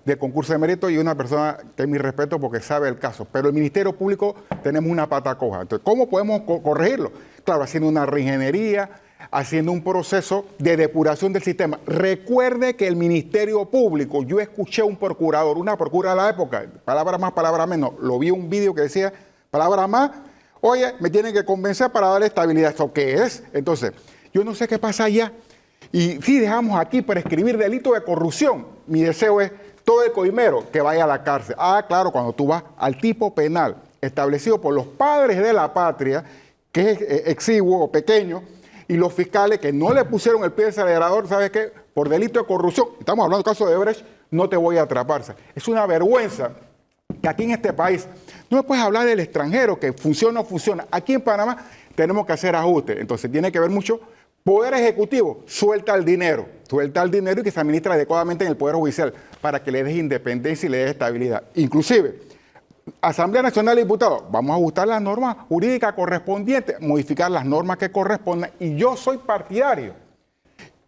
J: de concurso de mérito y una persona que es mi respeto porque sabe el caso. Pero el Ministerio Público tenemos una pata coja. Entonces, ¿cómo podemos corregirlo? Claro, haciendo una reingeniería, haciendo un proceso de depuración del sistema. Recuerde que el Ministerio Público, yo escuché a un procurador, una procura de la época, palabra más, palabra menos, lo vi en un vídeo que decía, palabra más, oye, me tienen que convencer para darle estabilidad. ¿Esto qué es? Entonces, yo no sé qué pasa allá. Y si dejamos aquí prescribir delito de corrupción, mi deseo es todo el coimero que vaya a la cárcel. Ah, claro, cuando tú vas al tipo penal establecido por los padres de la patria, que es exiguo o pequeño, y los fiscales que no le pusieron el pie del acelerador, ¿sabes qué? Por delito de corrupción, estamos hablando del caso de Brecht, no te voy a atrapar. Es una vergüenza que aquí en este país no me puedes hablar del extranjero, que funciona o no funciona. Aquí en Panamá tenemos que hacer ajustes. Entonces tiene que ver mucho. Poder Ejecutivo, suelta el dinero y que se administre adecuadamente en el Poder Judicial para que le dé independencia y le dé estabilidad. Inclusive, Asamblea Nacional de Diputados, vamos a ajustar las normas jurídicas correspondientes, modificar las normas que correspondan. Y yo soy partidario,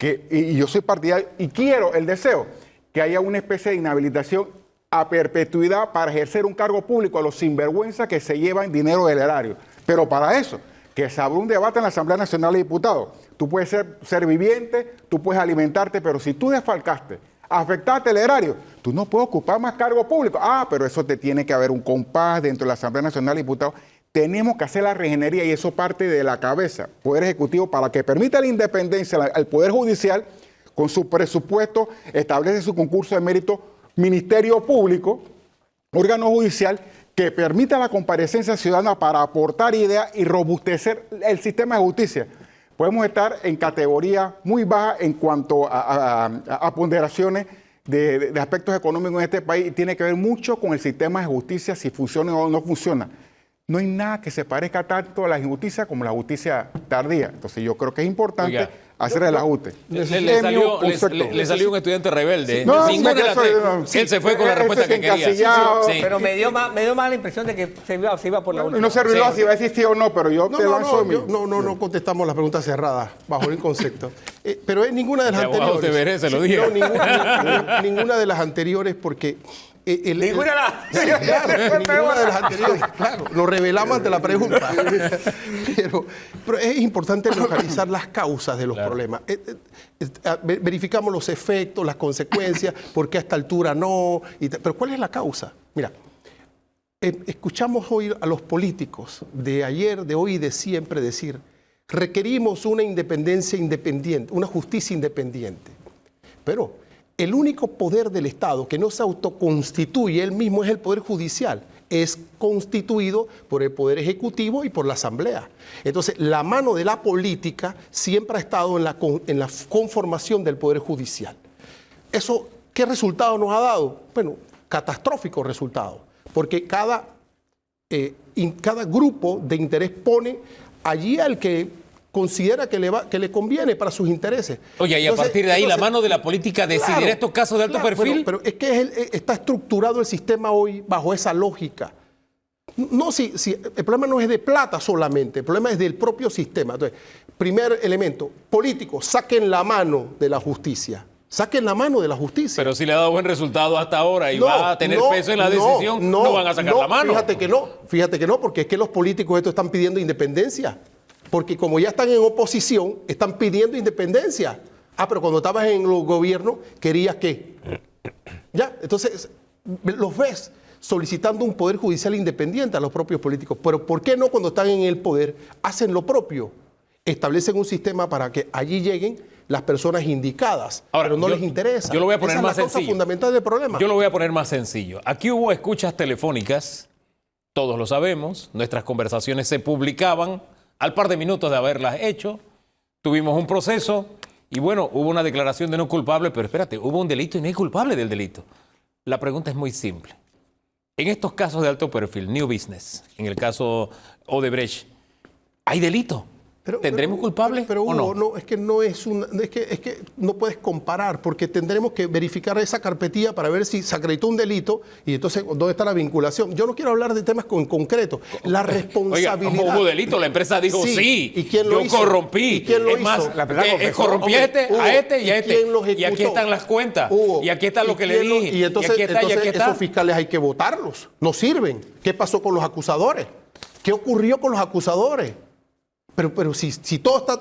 J: y quiero el deseo que haya una especie de inhabilitación a perpetuidad para ejercer un cargo público a los sinvergüenzas que se llevan dinero del erario. Pero para eso, que se abra un debate en la Asamblea Nacional de Diputados. Tú puedes ser viviente, tú puedes alimentarte, pero si tú desfalcaste, afectaste el erario, tú no puedes ocupar más cargo público. Ah, pero eso te tiene que haber un compás dentro de la Asamblea Nacional de Diputados. Tenemos que hacer la reingeniería y eso parte de la cabeza, Poder Ejecutivo, para que permita la independencia al Poder Judicial, con su presupuesto, establece su concurso de mérito, Ministerio Público, órgano judicial, que permita la comparecencia ciudadana para aportar ideas y robustecer el sistema de justicia. Podemos estar en categoría muy baja en cuanto a ponderaciones de aspectos económicos en este país y tiene que ver mucho con el sistema de justicia, si funciona o no funciona. No hay nada que se parezca tanto a la injusticia como la justicia tardía. Entonces yo creo que es importante hacer el ajuste.
B: Le salió un estudiante rebelde.
J: Sí, no,
B: ninguna de las tres. Él se fue con la respuesta que quería.
C: Sí. Pero me dio más la impresión de que se iba por la última.
J: No se arregló si va a decir sí o no, pero yo te lanzo
I: no contestamos las preguntas cerradas bajo el concepto. Pero es ninguna de las anteriores.
B: Se lo dije.
I: Ninguna de las anteriores porque...
C: Ninguna
I: de las anteriores, claro, lo revelamos ante la pregunta. Pero es importante localizar las causas de los problemas. Verificamos los efectos, las consecuencias, por qué a esta altura no. Pero ¿cuál es la causa? Mira, escuchamos hoy a los políticos de ayer, de hoy y de siempre decir, requerimos una independencia independiente, una justicia independiente. Pero el único poder del Estado que no se autoconstituye él mismo es el Poder Judicial. Es constituido por el Poder Ejecutivo y por la Asamblea. Entonces, la mano de la política siempre ha estado en la conformación del Poder Judicial. Eso ¿qué resultado nos ha dado? Bueno, catastrófico resultado, porque cada grupo de interés pone allí al que considera que le conviene para sus intereses.
B: Oye, y a partir de ahí la mano de la política decidirá
I: claro,
B: estos casos de alto perfil.
I: Pero es que está estructurado el sistema hoy bajo esa lógica. No, si el problema no es de plata solamente, el problema es del propio sistema. Entonces, primer elemento, políticos, saquen la mano de la justicia. Saquen la mano de la justicia.
B: Pero si le ha dado buen resultado hasta ahora y va a tener peso en la decisión, no van a sacar la mano.
I: Fíjate que no, porque es que los políticos estos están pidiendo independencia. Porque como ya están en oposición, están pidiendo independencia. Pero cuando estabas en el gobierno, querías ¿qué? Ya, entonces, los ves solicitando un poder judicial independiente a los propios políticos. Pero ¿por qué no cuando están en el poder hacen lo propio? Establecen un sistema para que allí lleguen las personas indicadas,
B: ahora,
I: pero no les interesa.
B: Yo lo voy a poner
I: Esa
B: más
I: es la causa
B: sencillo.
I: fundamental del problema.
B: Yo lo voy a poner más sencillo. Aquí hubo escuchas telefónicas, todos lo sabemos, nuestras conversaciones se publicaban al par de minutos de haberlas hecho, tuvimos un proceso y bueno, hubo una declaración de no culpable, pero espérate, hubo un delito y no hay culpable del delito. La pregunta es muy simple. En estos casos de alto perfil, New Business, en el caso Odebrecht, ¿hay delito? ¿Tendremos culpables
I: pero
B: o no?
I: No, es que no es que no puedes comparar, porque tendremos que verificar esa carpetilla para ver si se acreditó un delito y entonces dónde está la vinculación. Yo no quiero hablar de temas en concreto. La responsabilidad.
B: Oiga, hubo delito, la empresa dijo sí,
I: ¿y quién lo hizo?
B: Corrompí.
I: ¿Y quién lo
B: es
I: hizo?
B: más, corrompí a este y a este.
I: ¿Quién lo ejecutó?
B: Y aquí están las cuentas.
I: Hubo.
B: Y aquí está lo que le dije.
I: Y entonces,
B: y aquí está.
I: esos fiscales hay que votarlos. No sirven. ¿Qué pasó con los acusadores? ¿Qué ocurrió con los acusadores? Pero si todo está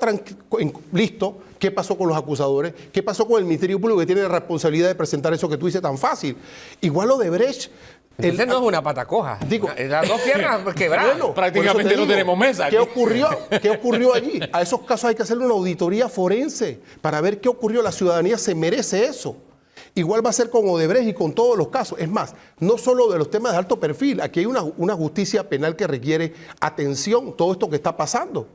I: listo, ¿qué pasó con los acusadores? ¿Qué pasó con el Ministerio Público que tiene la responsabilidad de presentar eso que tú dices tan fácil? Igual lo de Brecht.
C: Ese no es una pata coja.
I: Digo,
C: las dos piernas quebradas.
I: Bueno,
B: prácticamente no tenemos mesa.
I: ¿Qué ocurrió allí? A esos casos hay que hacerle una auditoría forense para ver qué ocurrió. La ciudadanía se merece eso. Igual va a ser con Odebrecht y con todos los casos. Es más, no solo de los temas de alto perfil. Aquí hay una justicia penal que requiere atención. Todo esto que está pasando.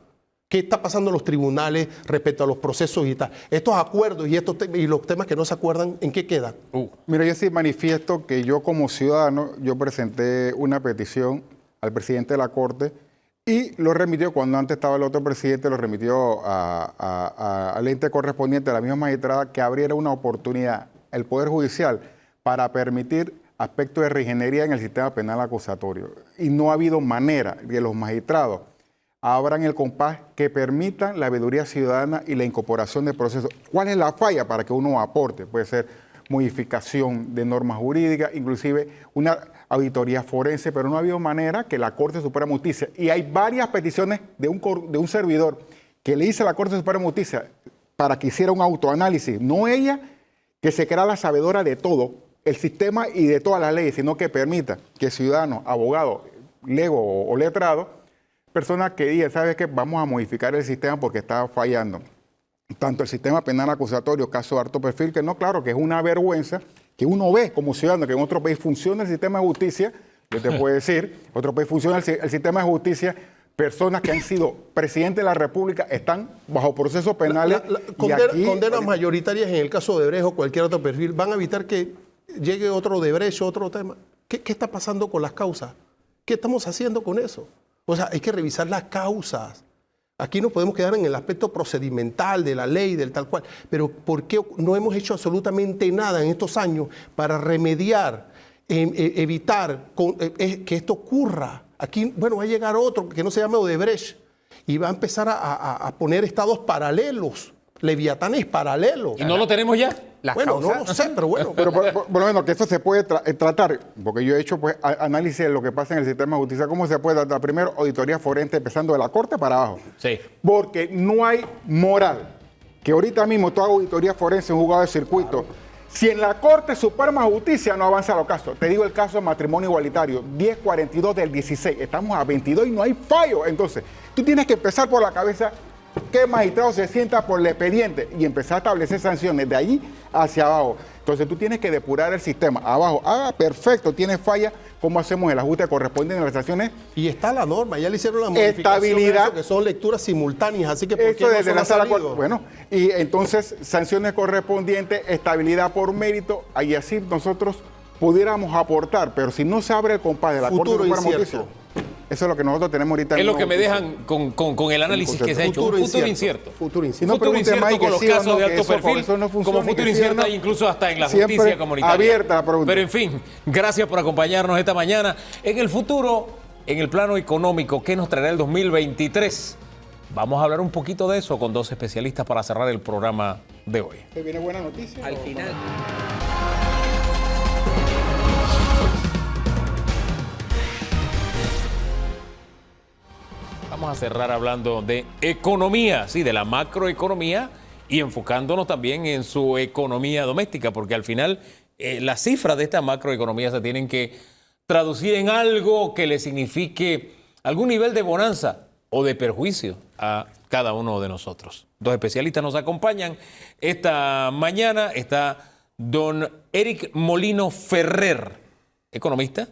I: ¿Qué está pasando en los tribunales respecto a los procesos y tal? Estos acuerdos y los temas que no se acuerdan, ¿en qué quedan?
J: Mira, yo sí manifiesto que yo como ciudadano, yo presenté una petición al presidente de la Corte y lo remitió, cuando antes estaba el otro presidente, lo remitió al ente correspondiente, a la misma magistrada, que abriera una oportunidad el Poder Judicial para permitir aspectos de reingeniería en el sistema penal acusatorio. Y no ha habido manera de los magistrados abran el compás que permitan la veeduría ciudadana y la incorporación de procesos. ¿Cuál es la falla para que uno aporte? Puede ser modificación de normas jurídicas, inclusive una auditoría forense, pero no ha habido manera que la Corte Suprema de Justicia, y hay varias peticiones de un servidor que le hice a la Corte Suprema de Justicia para que hiciera un autoanálisis, no ella, que se crea la sabedora de todo el sistema y de todas las leyes, sino que permita que ciudadanos, abogados, legos o letrados, personas que digan, ¿sabes qué? Vamos a modificar el sistema porque está fallando. Tanto el sistema penal acusatorio, caso de alto perfil, que no, claro, que es una vergüenza que uno ve como ciudadano que en otro país funciona el sistema de justicia. Yo te puedo decir, en otro país funciona el sistema de justicia. Personas que han sido presidentes de la República están bajo procesos penales.
I: Condenas mayoritarias en el caso de Odebrecht o cualquier otro perfil van a evitar que llegue otro Odebrecht o otro tema. ¿Qué está pasando con las causas? ¿Qué estamos haciendo con eso? O sea, hay que revisar las causas. Aquí no podemos quedar en el aspecto procedimental de la ley, del tal cual. Pero ¿por qué no hemos hecho absolutamente nada en estos años para remediar, evitar que esto ocurra? Aquí, bueno, va a llegar otro que no se llame Odebrecht y va a empezar a poner estados paralelos, leviatanes paralelos.
B: ¿Y no lo tenemos ya?
I: Bueno, no lo sé, pero bueno.
J: Pero por lo menos que eso se puede tratar, porque yo he hecho pues análisis de lo que pasa en el sistema de justicia, cómo se puede tratar. Primero, auditoría forense, empezando de la Corte para abajo.
B: Sí.
J: Porque no hay moral que ahorita mismo toda auditoría forense en un juzgado de circuito, si en la Corte Suprema de Justicia no avanza los casos. Te digo el caso de matrimonio igualitario, 1042 del 16. Estamos a 22 y no hay fallo. Entonces, tú tienes que empezar por la cabeza ¿Qué magistrado se sienta por el expediente? Y empezar a establecer sanciones de allí hacia abajo. Entonces tú tienes que depurar el sistema. Abajo, perfecto, tiene falla. ¿Cómo hacemos el ajuste correspondiente a las sanciones?
I: Y está la norma, ya le hicieron la modificación.
J: Estabilidad.
I: Que son lecturas simultáneas, así que ¿por qué
J: Esto
I: no
J: desde
I: son
J: la
I: ha
J: sala.
I: salido?
J: Bueno, y entonces sanciones correspondientes, estabilidad por mérito, y así nosotros pudiéramos aportar, pero si no se abre el compás de la
I: Futuro
J: Corte Suprema de
I: incierto.
J: Justicia, eso es lo que nosotros tenemos ahorita.
B: Es
J: en
B: lo
J: una
B: que me
J: justicia.
B: dejan con el análisis que se ha hecho. Un futuro incierto.
I: Futuro
J: Y
I: incierto.
J: no
B: Futuro
J: pregunte más y
B: incierto con
J: que
B: los
J: sí o
B: casos
J: no,
B: de
J: que
B: alto
J: eso, por
B: perfil,
J: eso no funciona,
B: como futuro
J: que sí o
B: incierto
J: no.
B: hay incluso hasta en la
J: Siempre
B: justicia comunitaria.
J: abierta la pregunta.
B: Pero en fin, gracias por acompañarnos esta mañana. En el futuro, en el plano económico, ¿qué nos traerá el 2023? Vamos a hablar un poquito de eso con dos especialistas para cerrar el programa de hoy.
J: ¿Te viene buena noticia?
C: Al final.
B: Vamos a cerrar hablando de economía, sí, de la macroeconomía y enfocándonos también en su economía doméstica, porque al final las cifras de esta macroeconomía se tienen que traducir en algo que le signifique algún nivel de bonanza o de perjuicio a cada uno de nosotros. Dos especialistas nos acompañan esta mañana. Está don Eric Molino Ferrer, economista,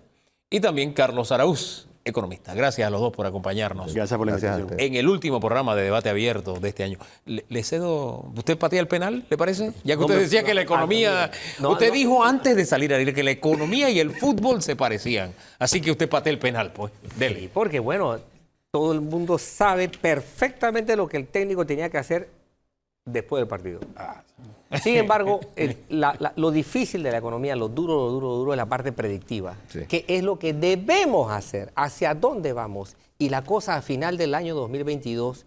B: y también Carlos Araúz, economista. Gracias a los dos por acompañarnos.
K: Gracias por la invitación.
B: En el último programa de debate abierto de este año. Le cedo, ¿usted patea el penal, le parece? Ya que usted decía que la economía... usted dijo antes de salir a ir que la economía y el fútbol se parecían. Así que usted patea el penal, pues. Dele.
C: Sí, porque bueno, todo el mundo sabe perfectamente lo que el técnico tenía que hacer después del partido. Sin embargo, lo difícil de la economía, lo duro es la parte predictiva, que es lo que debemos hacer, hacia dónde vamos. Y la cosa a final del año 2022,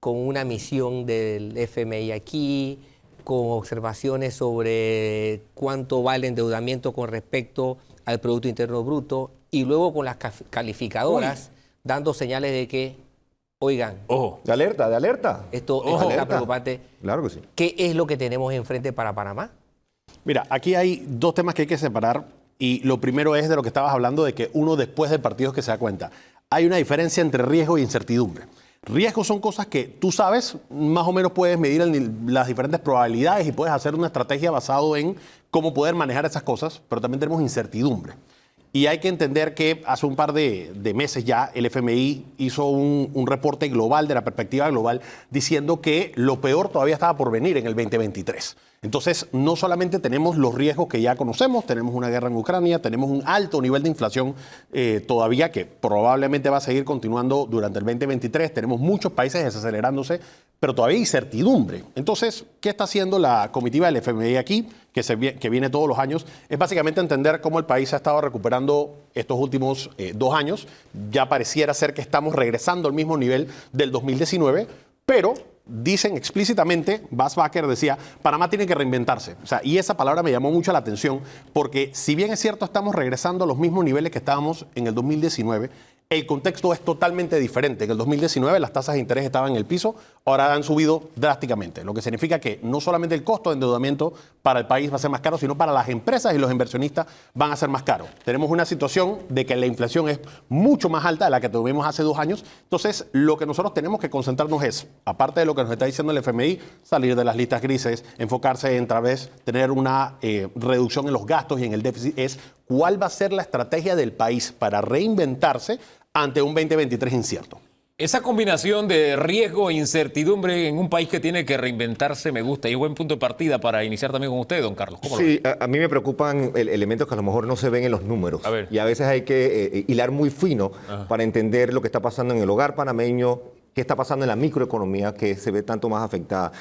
C: con una misión del FMI aquí, con observaciones sobre cuánto va el endeudamiento con respecto al Producto Interno Bruto, y luego con las calificadoras dando señales de que, oigan,
K: De alerta.
C: esto
K: Ojo.
C: está preocupante.
K: Claro que sí.
C: ¿Qué es lo que tenemos enfrente para Panamá?
L: Mira, aquí hay dos temas que hay que separar y lo primero es de lo que estabas hablando de que uno después del partido es que se da cuenta. Hay una diferencia entre riesgo e incertidumbre. Riesgos son cosas que tú sabes, más o menos puedes medir las diferentes probabilidades y puedes hacer una estrategia basado en cómo poder manejar esas cosas, pero también tenemos incertidumbre. Y hay que entender que hace un par de meses ya el FMI hizo un reporte global de la perspectiva global diciendo que lo peor todavía estaba por venir en el 2023. Entonces, no solamente tenemos los riesgos que ya conocemos, tenemos una guerra en Ucrania, tenemos un alto nivel de inflación todavía que probablemente va a seguir continuando durante el 2023, tenemos muchos países desacelerándose, pero todavía hay incertidumbre. Entonces, ¿qué está haciendo la comitiva del FMI aquí, que viene todos los años? Es básicamente entender cómo el país ha estado recuperando estos últimos 2 años. Ya pareciera ser que estamos regresando al mismo nivel del 2019, pero dicen explícitamente, Bas Baker decía, Panamá tiene que reinventarse. O sea, y esa palabra me llamó mucho la atención, porque si bien es cierto, estamos regresando a los mismos niveles que estábamos en el 2019, el contexto es totalmente diferente. En el 2019 las tasas de interés estaban en el piso, ahora han subido drásticamente, lo que significa que no solamente el costo de endeudamiento para el país va a ser más caro, sino para las empresas y los inversionistas van a ser más caros. Tenemos una situación de que la inflación es mucho más alta de la que tuvimos hace 2 años. Entonces, lo que nosotros tenemos que concentrarnos es, aparte de lo que nos está diciendo el FMI, salir de las listas grises, enfocarse en otra vez, tener una reducción en los gastos y en el déficit, es cuál va a ser la estrategia del país para reinventarse ante un 2023 incierto.
B: Esa combinación de riesgo e incertidumbre en un país que tiene que reinventarse me gusta y es buen punto de partida para iniciar también con usted, don Carlos. ¿Cómo lo ve?
K: Sí, a mí me preocupan elementos que a lo mejor no se ven en los números.
B: A ver.
K: Y a veces hay que hilar muy fino para entender lo que está pasando en el hogar panameño, qué está pasando en la microeconomía que se ve tanto más afectada.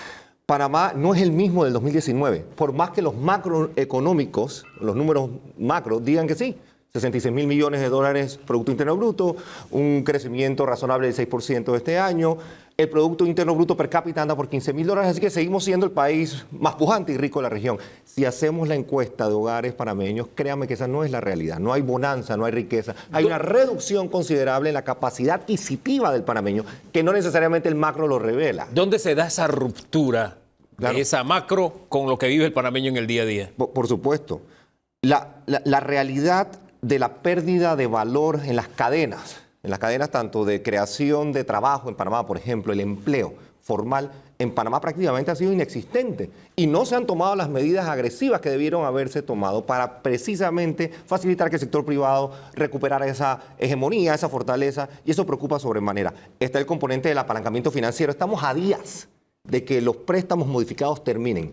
K: Panamá no es el mismo del 2019, por más que los macroeconómicos, los números macro, digan que sí. 66 mil millones de dólares Producto Interno Bruto, un crecimiento razonable del 6% este año. El Producto Interno Bruto per cápita anda por 15 mil dólares, así que seguimos siendo el país más pujante y rico de la región. Si hacemos la encuesta de hogares panameños, créanme que esa no es la realidad. No hay bonanza, no hay riqueza. Hay una reducción considerable en la capacidad adquisitiva del panameño, que no necesariamente el macro lo revela.
B: ¿Dónde se da esa ruptura
K: Claro.
B: de esa macro con lo que vive el panameño en el día a día?
K: Por supuesto. La realidad de la pérdida de valor en las cadenas tanto de creación de trabajo en Panamá, por ejemplo, el empleo, formal en Panamá prácticamente ha sido inexistente y no se han tomado las medidas agresivas que debieron haberse tomado para precisamente facilitar que el sector privado recuperara esa hegemonía, esa fortaleza, y eso preocupa sobremanera. Está el componente del apalancamiento financiero. Estamos a días de que los préstamos modificados terminen.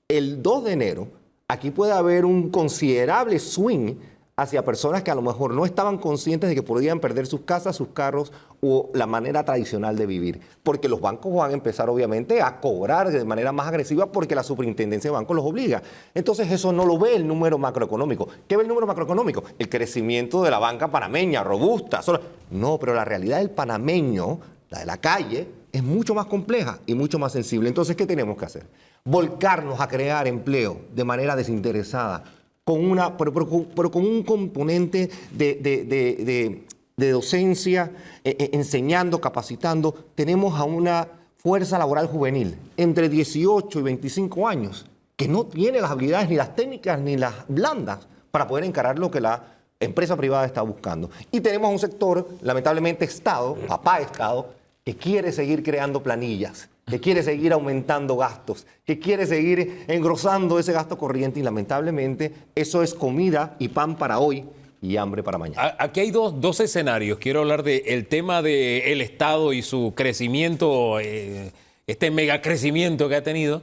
K: El 2 de enero, aquí puede haber un considerable swing hacia personas que a lo mejor no estaban conscientes de que podían perder sus casas, sus carros o la manera tradicional de vivir. Porque los bancos van a empezar obviamente a cobrar de manera más agresiva porque la superintendencia de bancos los obliga. Entonces eso no lo ve el número macroeconómico. ¿Qué ve el número macroeconómico? El crecimiento de la banca panameña, robusta. No, pero la realidad del panameño, la de la calle, es mucho más compleja y mucho más sensible. Entonces, ¿qué tenemos que hacer? Volcarnos a crear empleo de manera desinteresada, pero con un componente de docencia, enseñando, capacitando. Tenemos a una fuerza laboral juvenil entre 18 y 25 años que no tiene las habilidades, ni las técnicas, ni las blandas para poder encarar lo que la empresa privada está buscando. Y tenemos un sector, lamentablemente Estado, papá Estado, que quiere seguir creando planillas, que quiere seguir aumentando gastos, que quiere seguir engrosando ese gasto corriente, y lamentablemente eso es comida y pan para hoy y hambre para mañana.
B: Aquí hay dos escenarios. Quiero hablar del tema del Estado y su crecimiento, este megacrecimiento que ha tenido,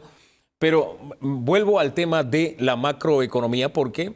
B: pero vuelvo al tema de la macroeconomía porque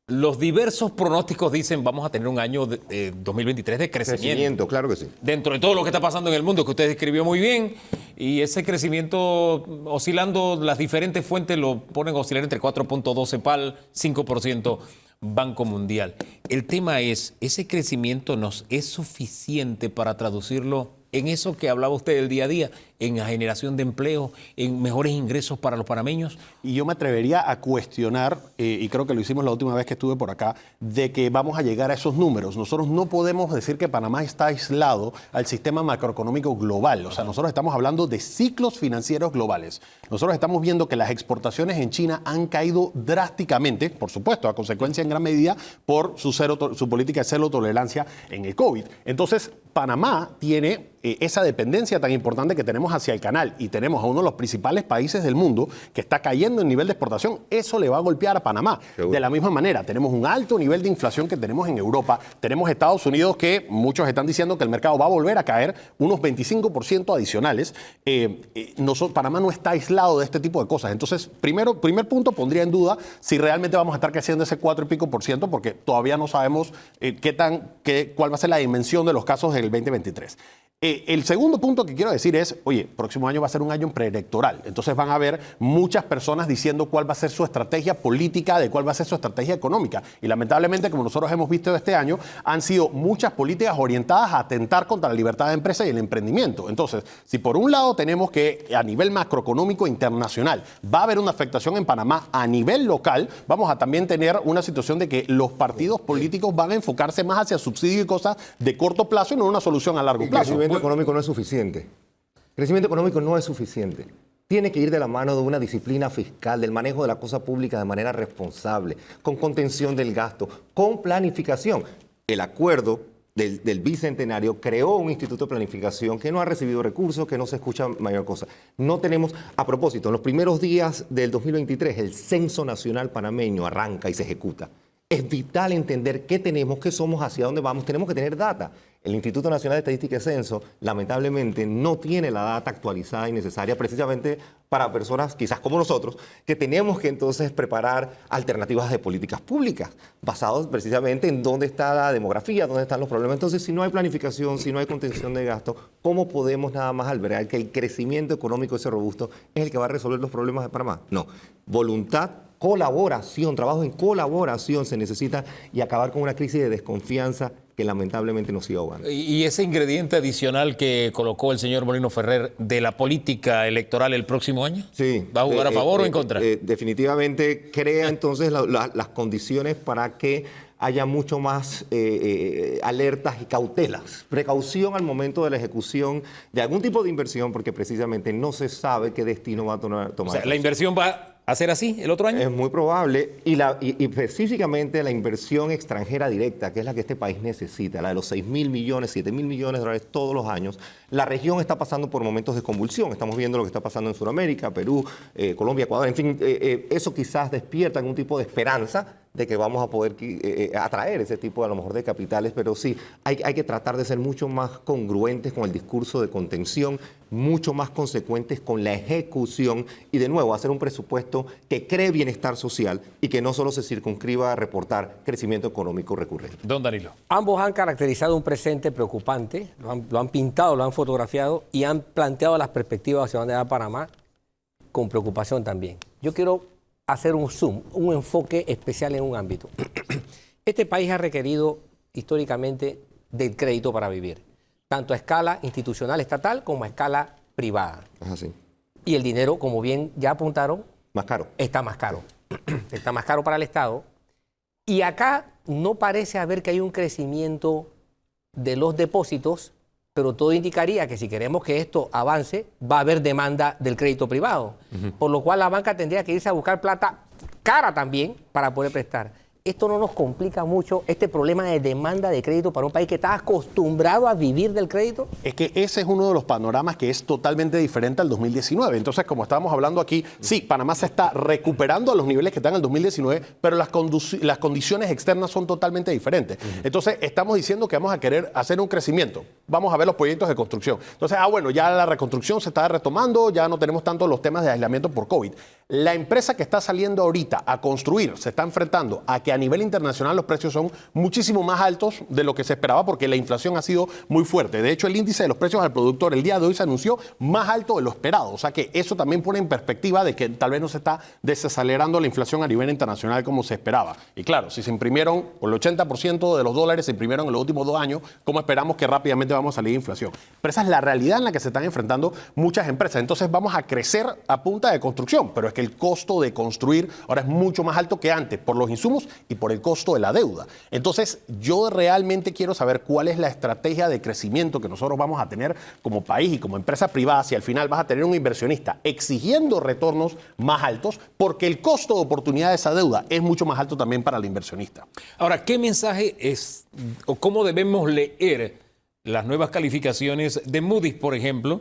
B: los diversos pronósticos dicen vamos a tener un año de 2023 de crecimiento.
K: Claro que sí.
B: Dentro de todo lo que está pasando en el mundo, que usted describió muy bien, y ese crecimiento oscilando, las diferentes fuentes lo ponen a oscilar entre 4.12 PAL, 5% Banco Mundial. El tema es, ¿ese crecimiento nos es suficiente para traducirlo en eso que hablaba usted del día a día, en la generación de empleo, en mejores ingresos para los panameños?
L: Y yo me atrevería a cuestionar, y creo que lo hicimos la última vez que estuve por acá, de que vamos a llegar a esos números. Nosotros no podemos decir que Panamá está aislado al sistema macroeconómico global. O sea, nosotros estamos hablando de ciclos financieros globales. Nosotros estamos viendo que las exportaciones en China han caído drásticamente, por supuesto, a consecuencia en gran medida por su política de cero tolerancia en el COVID. Entonces, Panamá tiene esa dependencia tan importante que tenemos hacia el canal, y tenemos a uno de los principales países del mundo que está cayendo en nivel de exportación. Eso le va a golpear a Panamá. Seguro. De la misma manera, tenemos un alto nivel de inflación que tenemos en Europa, tenemos Estados Unidos que muchos están diciendo que el mercado va a volver a caer unos 25% adicionales. Panamá no está aislado de este tipo de cosas. Entonces, primer punto, pondría en duda si realmente vamos a estar creciendo ese 4 y pico por ciento, porque todavía no sabemos cuál va a ser la dimensión de los casos del 2023. El segundo punto que quiero decir es, oye, próximo año va a ser un año preelectoral. Entonces van a haber muchas personas diciendo cuál va a ser su estrategia política, de cuál va a ser su estrategia económica. Y lamentablemente, como nosotros hemos visto este año, han sido muchas políticas orientadas a atentar contra la libertad de empresa y el emprendimiento. Entonces, si por un lado tenemos que a nivel macroeconómico internacional va a haber una afectación en Panamá, a nivel local vamos a también tener una situación de que los partidos políticos van a enfocarse más hacia subsidios y cosas de corto plazo y no una solución a largo plazo.
K: El crecimiento económico no es suficiente. El crecimiento económico no es suficiente. Tiene que ir de la mano de una disciplina fiscal, del manejo de la cosa pública de manera responsable, con contención del gasto, con planificación. El acuerdo del Bicentenario creó un instituto de planificación que no ha recibido recursos, que no se escucha mayor cosa. No tenemos, a propósito, en los primeros días del 2023, el Censo Nacional Panameño arranca y se ejecuta. Es vital entender qué tenemos, qué somos, hacia dónde vamos. Tenemos que tener data. El Instituto Nacional de Estadística y Censo, lamentablemente, no tiene la data actualizada y necesaria precisamente para personas quizás como nosotros, que tenemos que entonces preparar alternativas de políticas públicas, basadas precisamente en dónde está la demografía, dónde están los problemas. Entonces, si no hay planificación, si no hay contención de gasto, ¿cómo podemos nada más albergar que el crecimiento económico ese robusto es el que va a resolver los problemas de Panamá? No. Voluntad, colaboración, trabajo en colaboración se necesita, y acabar con una crisis de desconfianza que lamentablemente nos sigue ahogando.
B: Y ese ingrediente adicional que colocó el señor Molino Ferrer de la política electoral el próximo año,
K: sí,
B: ¿va a jugar a favor o en contra?
K: Definitivamente crea entonces las condiciones para que haya mucho más alertas y cautelas, precaución al momento de la ejecución de algún tipo de inversión, porque precisamente no se sabe qué destino va a tomar.
B: O sea, la inversión va a ser así el otro año?
K: Es muy probable. Y específicamente la inversión extranjera directa, que es la que este país necesita, la de los 6.000 millones, 7.000 millones de dólares todos los años, la región está pasando por momentos de convulsión. Estamos viendo lo que está pasando en Sudamérica, Perú, Colombia, Ecuador. En fin, eso quizás despierta algún tipo de esperanza de que vamos a poder atraer ese tipo, a lo mejor, de capitales, pero sí, hay que tratar de ser mucho más congruentes con el discurso de contención, mucho más consecuentes con la ejecución y, de nuevo, hacer un presupuesto que cree bienestar social y que no solo se circunscriba a reportar crecimiento económico recurrente.
B: Don Danilo.
C: Ambos han caracterizado un presente preocupante, lo han pintado, lo han fotografiado y han planteado las perspectivas hacia dónde va Panamá con preocupación también. Yo quiero hacer un zoom, un enfoque especial en un ámbito. Este país ha requerido históricamente del crédito para vivir, tanto a escala institucional estatal como a escala privada.
K: Es así.
C: Y el dinero, como bien ya apuntaron,
K: Más caro.
C: está más caro. Está más caro para el Estado. Y acá no parece haber que hay un crecimiento de los depósitos, pero todo indicaría que si queremos que esto avance, va a haber demanda del crédito privado. Por lo cual la banca tendría que irse a buscar plata cara también para poder prestar. Esto no nos complica mucho este problema de demanda de crédito para un país que está acostumbrado a vivir del crédito.
L: Es que ese es uno de los panoramas que es totalmente diferente al 2019. Entonces, como estábamos hablando aquí, sí, Panamá se está recuperando a los niveles que están en el 2019, pero las condiciones externas son totalmente diferentes. Entonces, estamos diciendo que vamos a querer hacer un crecimiento. Vamos a ver los proyectos de construcción. Entonces, bueno, ya la reconstrucción se está retomando, ya no tenemos tanto los temas de aislamiento por COVID. La empresa que está saliendo ahorita a construir se está enfrentando a que a nivel internacional los precios son muchísimo más altos de lo que se esperaba porque la inflación ha sido muy fuerte. De hecho, el índice de los precios al productor el día de hoy se anunció más alto de lo esperado. O sea que eso también pone en perspectiva de que tal vez no se está desacelerando la inflación a nivel internacional como se esperaba. Y claro, si se imprimieron, por el 80% de los dólares se imprimieron en los últimos 2 años, ¿cómo esperamos que rápidamente vamos a salir de inflación? Pero esa es la realidad en la que se están enfrentando muchas empresas. Entonces vamos a crecer a punta de construcción, pero es que el costo de construir ahora es mucho más alto que antes por los insumos y por el costo de la deuda. Entonces, yo realmente quiero saber cuál es la estrategia de crecimiento que nosotros vamos a tener como país y como empresa privada si al final vas a tener un inversionista exigiendo retornos más altos porque el costo de oportunidad de esa deuda es mucho más alto también para el inversionista.
B: Ahora, ¿qué mensaje es o cómo debemos leer las nuevas calificaciones de Moody's, por ejemplo,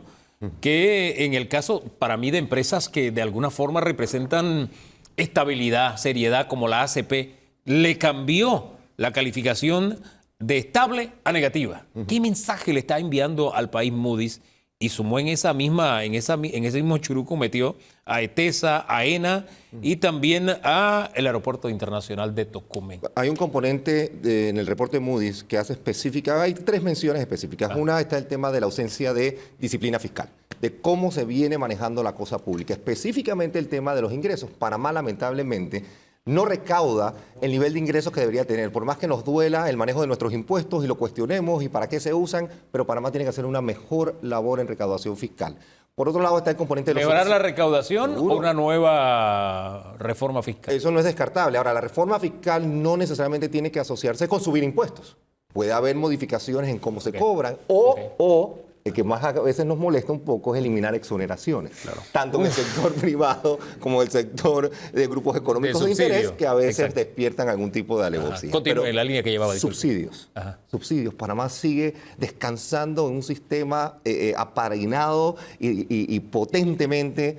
B: que en el caso, para mí, de empresas que de alguna forma representan estabilidad, seriedad, como la ACP, le cambió la calificación de estable a negativa? ¿Qué mensaje le está enviando al país Moody's? Y sumó en ese mismo churuco, metió a ETESA, a ENA y también a el Aeropuerto Internacional de Tocumen.
K: Hay un componente en el reporte de Moody's que hace específica, hay 3 menciones específicas. Una está el tema de la ausencia de disciplina fiscal, de cómo se viene manejando la cosa pública, específicamente el tema de los ingresos. Panamá, lamentablemente, no recauda el nivel de ingresos que debería tener, por más que nos duela el manejo de nuestros impuestos y lo cuestionemos y para qué se usan, pero Panamá tiene que hacer una mejor labor en recaudación fiscal. Por otro lado está el componente de los...
B: ¿Mejorar la recaudación o una nueva reforma fiscal?
K: Eso no es descartable. Ahora, la reforma fiscal no necesariamente tiene que asociarse con subir impuestos. Puede haber modificaciones en cómo se cobran o el que más a veces nos molesta un poco es eliminar exoneraciones, tanto en el sector privado como en el sector de grupos económicos de interés que a veces despiertan algún tipo de alevosía.
B: Continúe en la línea que llevaba.
K: Subsidios. Subsidios. Panamá sigue descansando en un sistema apadrinado y potentemente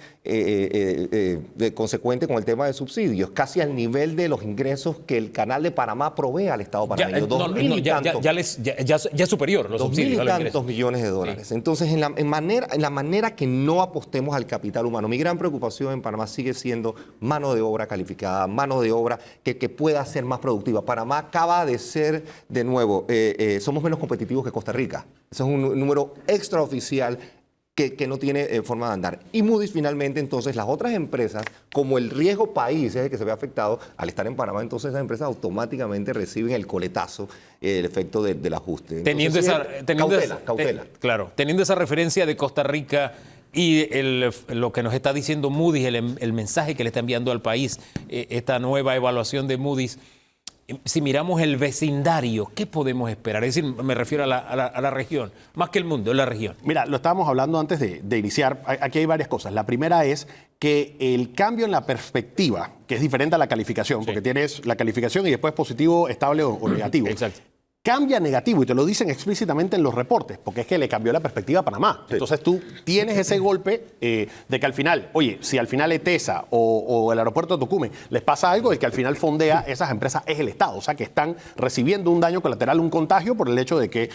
K: consecuente con el tema de subsidios, casi al nivel de los ingresos que el Canal de Panamá provee al Estado panameño.
B: Ya es superior los subsidios.
K: 2.000 y tantos millones de dólares. Entonces, en la manera que no apostemos al capital humano, mi gran preocupación en Panamá sigue siendo mano de obra calificada, mano de obra que pueda ser más productiva. Panamá acaba de ser, de nuevo, somos menos competitivos que Costa Rica. Ese es un número extraoficial que no tiene forma de andar. Y Moody's, finalmente, entonces, las otras empresas, como el riesgo país es el que se ve afectado, al estar en Panamá, entonces esas empresas automáticamente reciben el coletazo, el efecto del ajuste. Entonces, cautela.
B: Claro, teniendo esa referencia de Costa Rica y lo que nos está diciendo Moody's, el mensaje que le está enviando al país, esta nueva evaluación de Moody's, si miramos el vecindario, ¿qué podemos esperar? Es decir, me refiero a la región, más que el mundo, la región.
L: Mira, lo estábamos hablando antes de iniciar. Aquí hay varias cosas. La primera es que el cambio en la perspectiva, que es diferente a la calificación, porque tienes la calificación y después positivo, estable o negativo.
B: Exacto.
L: Cambia negativo y te lo dicen explícitamente en los reportes, porque es que le cambió la perspectiva a Panamá. Sí. Entonces tú tienes ese golpe de que al final, oye, si al final ETESA o el aeropuerto de Tocumen les pasa algo, es que al final fondea esas empresas es el Estado, o sea que están recibiendo un daño colateral, un contagio por el hecho de que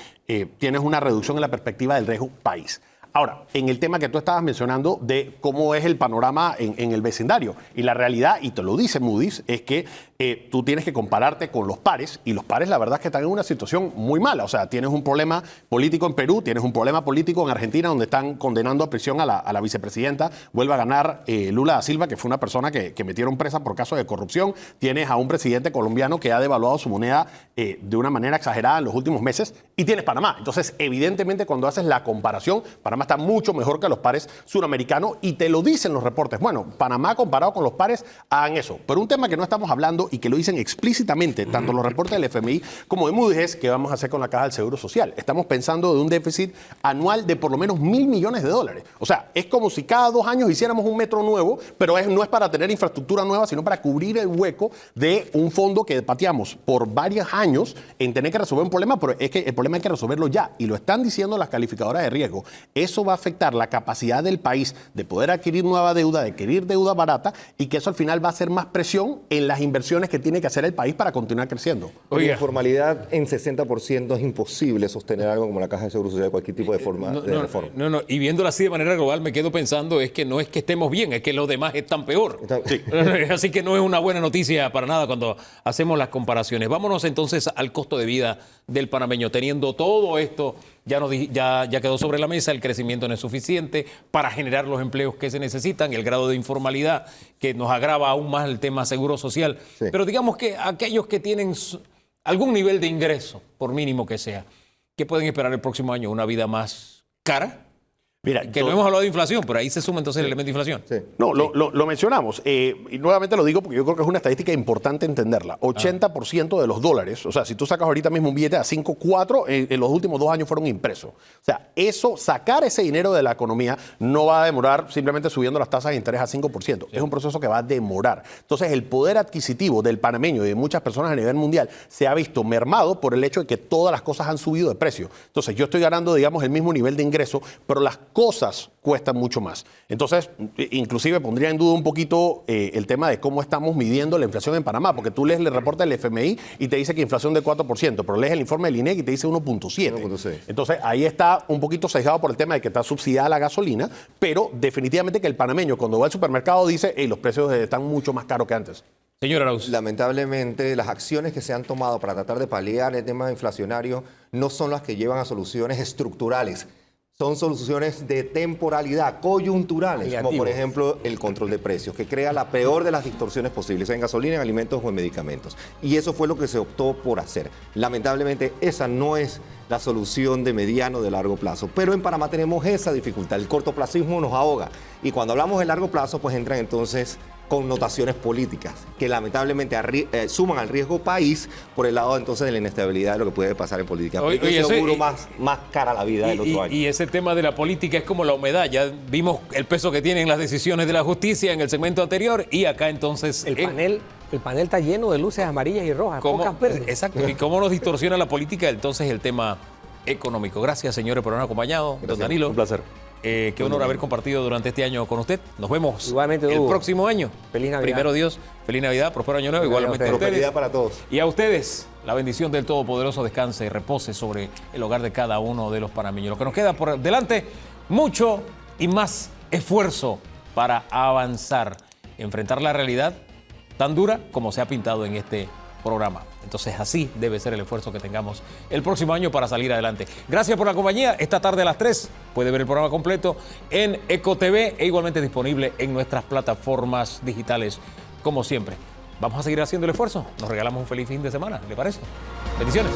L: tienes una reducción en la perspectiva del riesgo país. Ahora, en el tema que tú estabas mencionando de cómo es el panorama en el vecindario, y la realidad, y te lo dice Moody's, es que tú tienes que compararte con los pares, y los pares la verdad es que están en una situación muy mala. O sea, tienes un problema político en Perú, tienes un problema político en Argentina, donde están condenando a prisión a la vicepresidenta, vuelve a ganar Lula da Silva, que fue una persona que metieron presa por casos de corrupción, tienes a un presidente colombiano que ha devaluado su moneda de una manera exagerada en los últimos meses, y tienes Panamá. Entonces, evidentemente, cuando haces la comparación, Panamá está mucho mejor que los pares suramericanos y te lo dicen los reportes. Bueno, Panamá comparado con los pares hagan eso. Pero un tema que no estamos hablando y que lo dicen explícitamente tanto los reportes del FMI como de Moody's es qué vamos a hacer con la caja del Seguro Social. Estamos pensando de un déficit anual de por lo menos $1.000 millones. O sea, es como si cada 2 años hiciéramos un metro nuevo, pero no es para tener infraestructura nueva, sino para cubrir el hueco de un fondo que pateamos por varios años en tener que resolver un problema, pero es que el problema hay que resolverlo ya. Y lo están diciendo las calificadoras de riesgo. Eso va a afectar la capacidad del país de poder adquirir nueva deuda, de adquirir deuda barata, y que eso al final va a hacer más presión en las inversiones que tiene que hacer el país para continuar creciendo.
K: Oye, la informalidad en 60% es imposible sostener algo como la Caja de Seguro Social, cualquier tipo de forma de reforma.
B: No, y viéndolo así de manera global me quedo pensando es que no es que estemos bien, es que los demás están peor. Sí. Así que no es una buena noticia para nada cuando hacemos las comparaciones. Vámonos entonces al costo de vida del panameño. Teniendo todo esto, ya quedó sobre la mesa, el crecimiento no es suficiente para generar los empleos que se necesitan, el grado de informalidad que nos agrava aún más el tema seguro social. Sí. Pero digamos que aquellos que tienen algún nivel de ingreso, por mínimo que sea, ¿qué pueden esperar el próximo año? ¿Una vida más cara? Mira, que no hemos hablado de inflación, pero ahí se suma entonces el elemento de inflación. Sí.
L: No, lo mencionamos. Y nuevamente lo digo porque yo creo que es una estadística importante entenderla. 80% de los dólares, o sea, si tú sacas ahorita mismo un billete a 5.4, en los últimos 2 años fueron impresos. O sea, sacar ese dinero de la economía no va a demorar simplemente subiendo las tasas de interés a 5%. Sí. Es un proceso que va a demorar. Entonces, el poder adquisitivo del panameño y de muchas personas a nivel mundial se ha visto mermado por el hecho de que todas las cosas han subido de precio. Entonces, yo estoy ganando, digamos, el mismo nivel de ingreso, pero las cosas cuestan mucho más. Entonces, inclusive pondría en duda un poquito el tema de cómo estamos midiendo la inflación en Panamá, porque tú lees el reporte del FMI y te dice que inflación de 4%, pero lees el informe del INEC y te dice 1.7. Entonces, ahí está un poquito sesgado por el tema de que está subsidiada la gasolina, pero definitivamente que el panameño cuando va al supermercado dice, hey, los precios están mucho más caros que antes.
B: Señor Arauz.
K: Lamentablemente, las acciones que se han tomado para tratar de paliar el tema inflacionario no son las que llevan a soluciones estructurales. Son soluciones de temporalidad, coyunturales, como por ejemplo el control de precios, que crea la peor de las distorsiones posibles en gasolina, en alimentos o en medicamentos. Y eso fue lo que se optó por hacer. Lamentablemente, esa no es la solución de mediano o de largo plazo. Pero en Panamá tenemos esa dificultad. El cortoplacismo nos ahoga. Y cuando hablamos de largo plazo, pues entran entonces connotaciones políticas que lamentablemente suman al riesgo país por el lado entonces de la inestabilidad de lo que puede pasar en política. Oye, seguro más cara la vida del otro año.
B: Y ese tema de la política es como la humedad. Ya vimos el peso que tienen las decisiones de la justicia en el segmento anterior y acá entonces...
C: El panel está lleno de luces amarillas y rojas, pocas verdes.
B: Exacto. ¿Y cómo nos distorsiona la política entonces el tema económico? Gracias, señores, por habernos acompañado. Don Danilo.
L: Un placer.
B: Qué honor haber compartido durante este año con usted. Nos vemos
C: igualmente,
B: el próximo año.
C: Feliz Navidad.
B: Primero Dios, feliz Navidad, próspero año nuevo. Igualmente a ustedes.
K: Prosperidad para todos.
B: Y a ustedes, la bendición del Todopoderoso descanse y repose sobre el hogar de cada uno de los panameños. Lo que nos queda por delante, mucho y más esfuerzo para avanzar, enfrentar la realidad tan dura como se ha pintado en este programa. Entonces así debe ser el esfuerzo que tengamos el próximo año para salir adelante. Gracias por la compañía. Esta tarde a las 3 puede ver el programa completo en EcoTV e igualmente disponible en nuestras plataformas digitales como siempre. Vamos a seguir haciendo el esfuerzo. Nos regalamos un feliz fin de semana, ¿le parece? Bendiciones.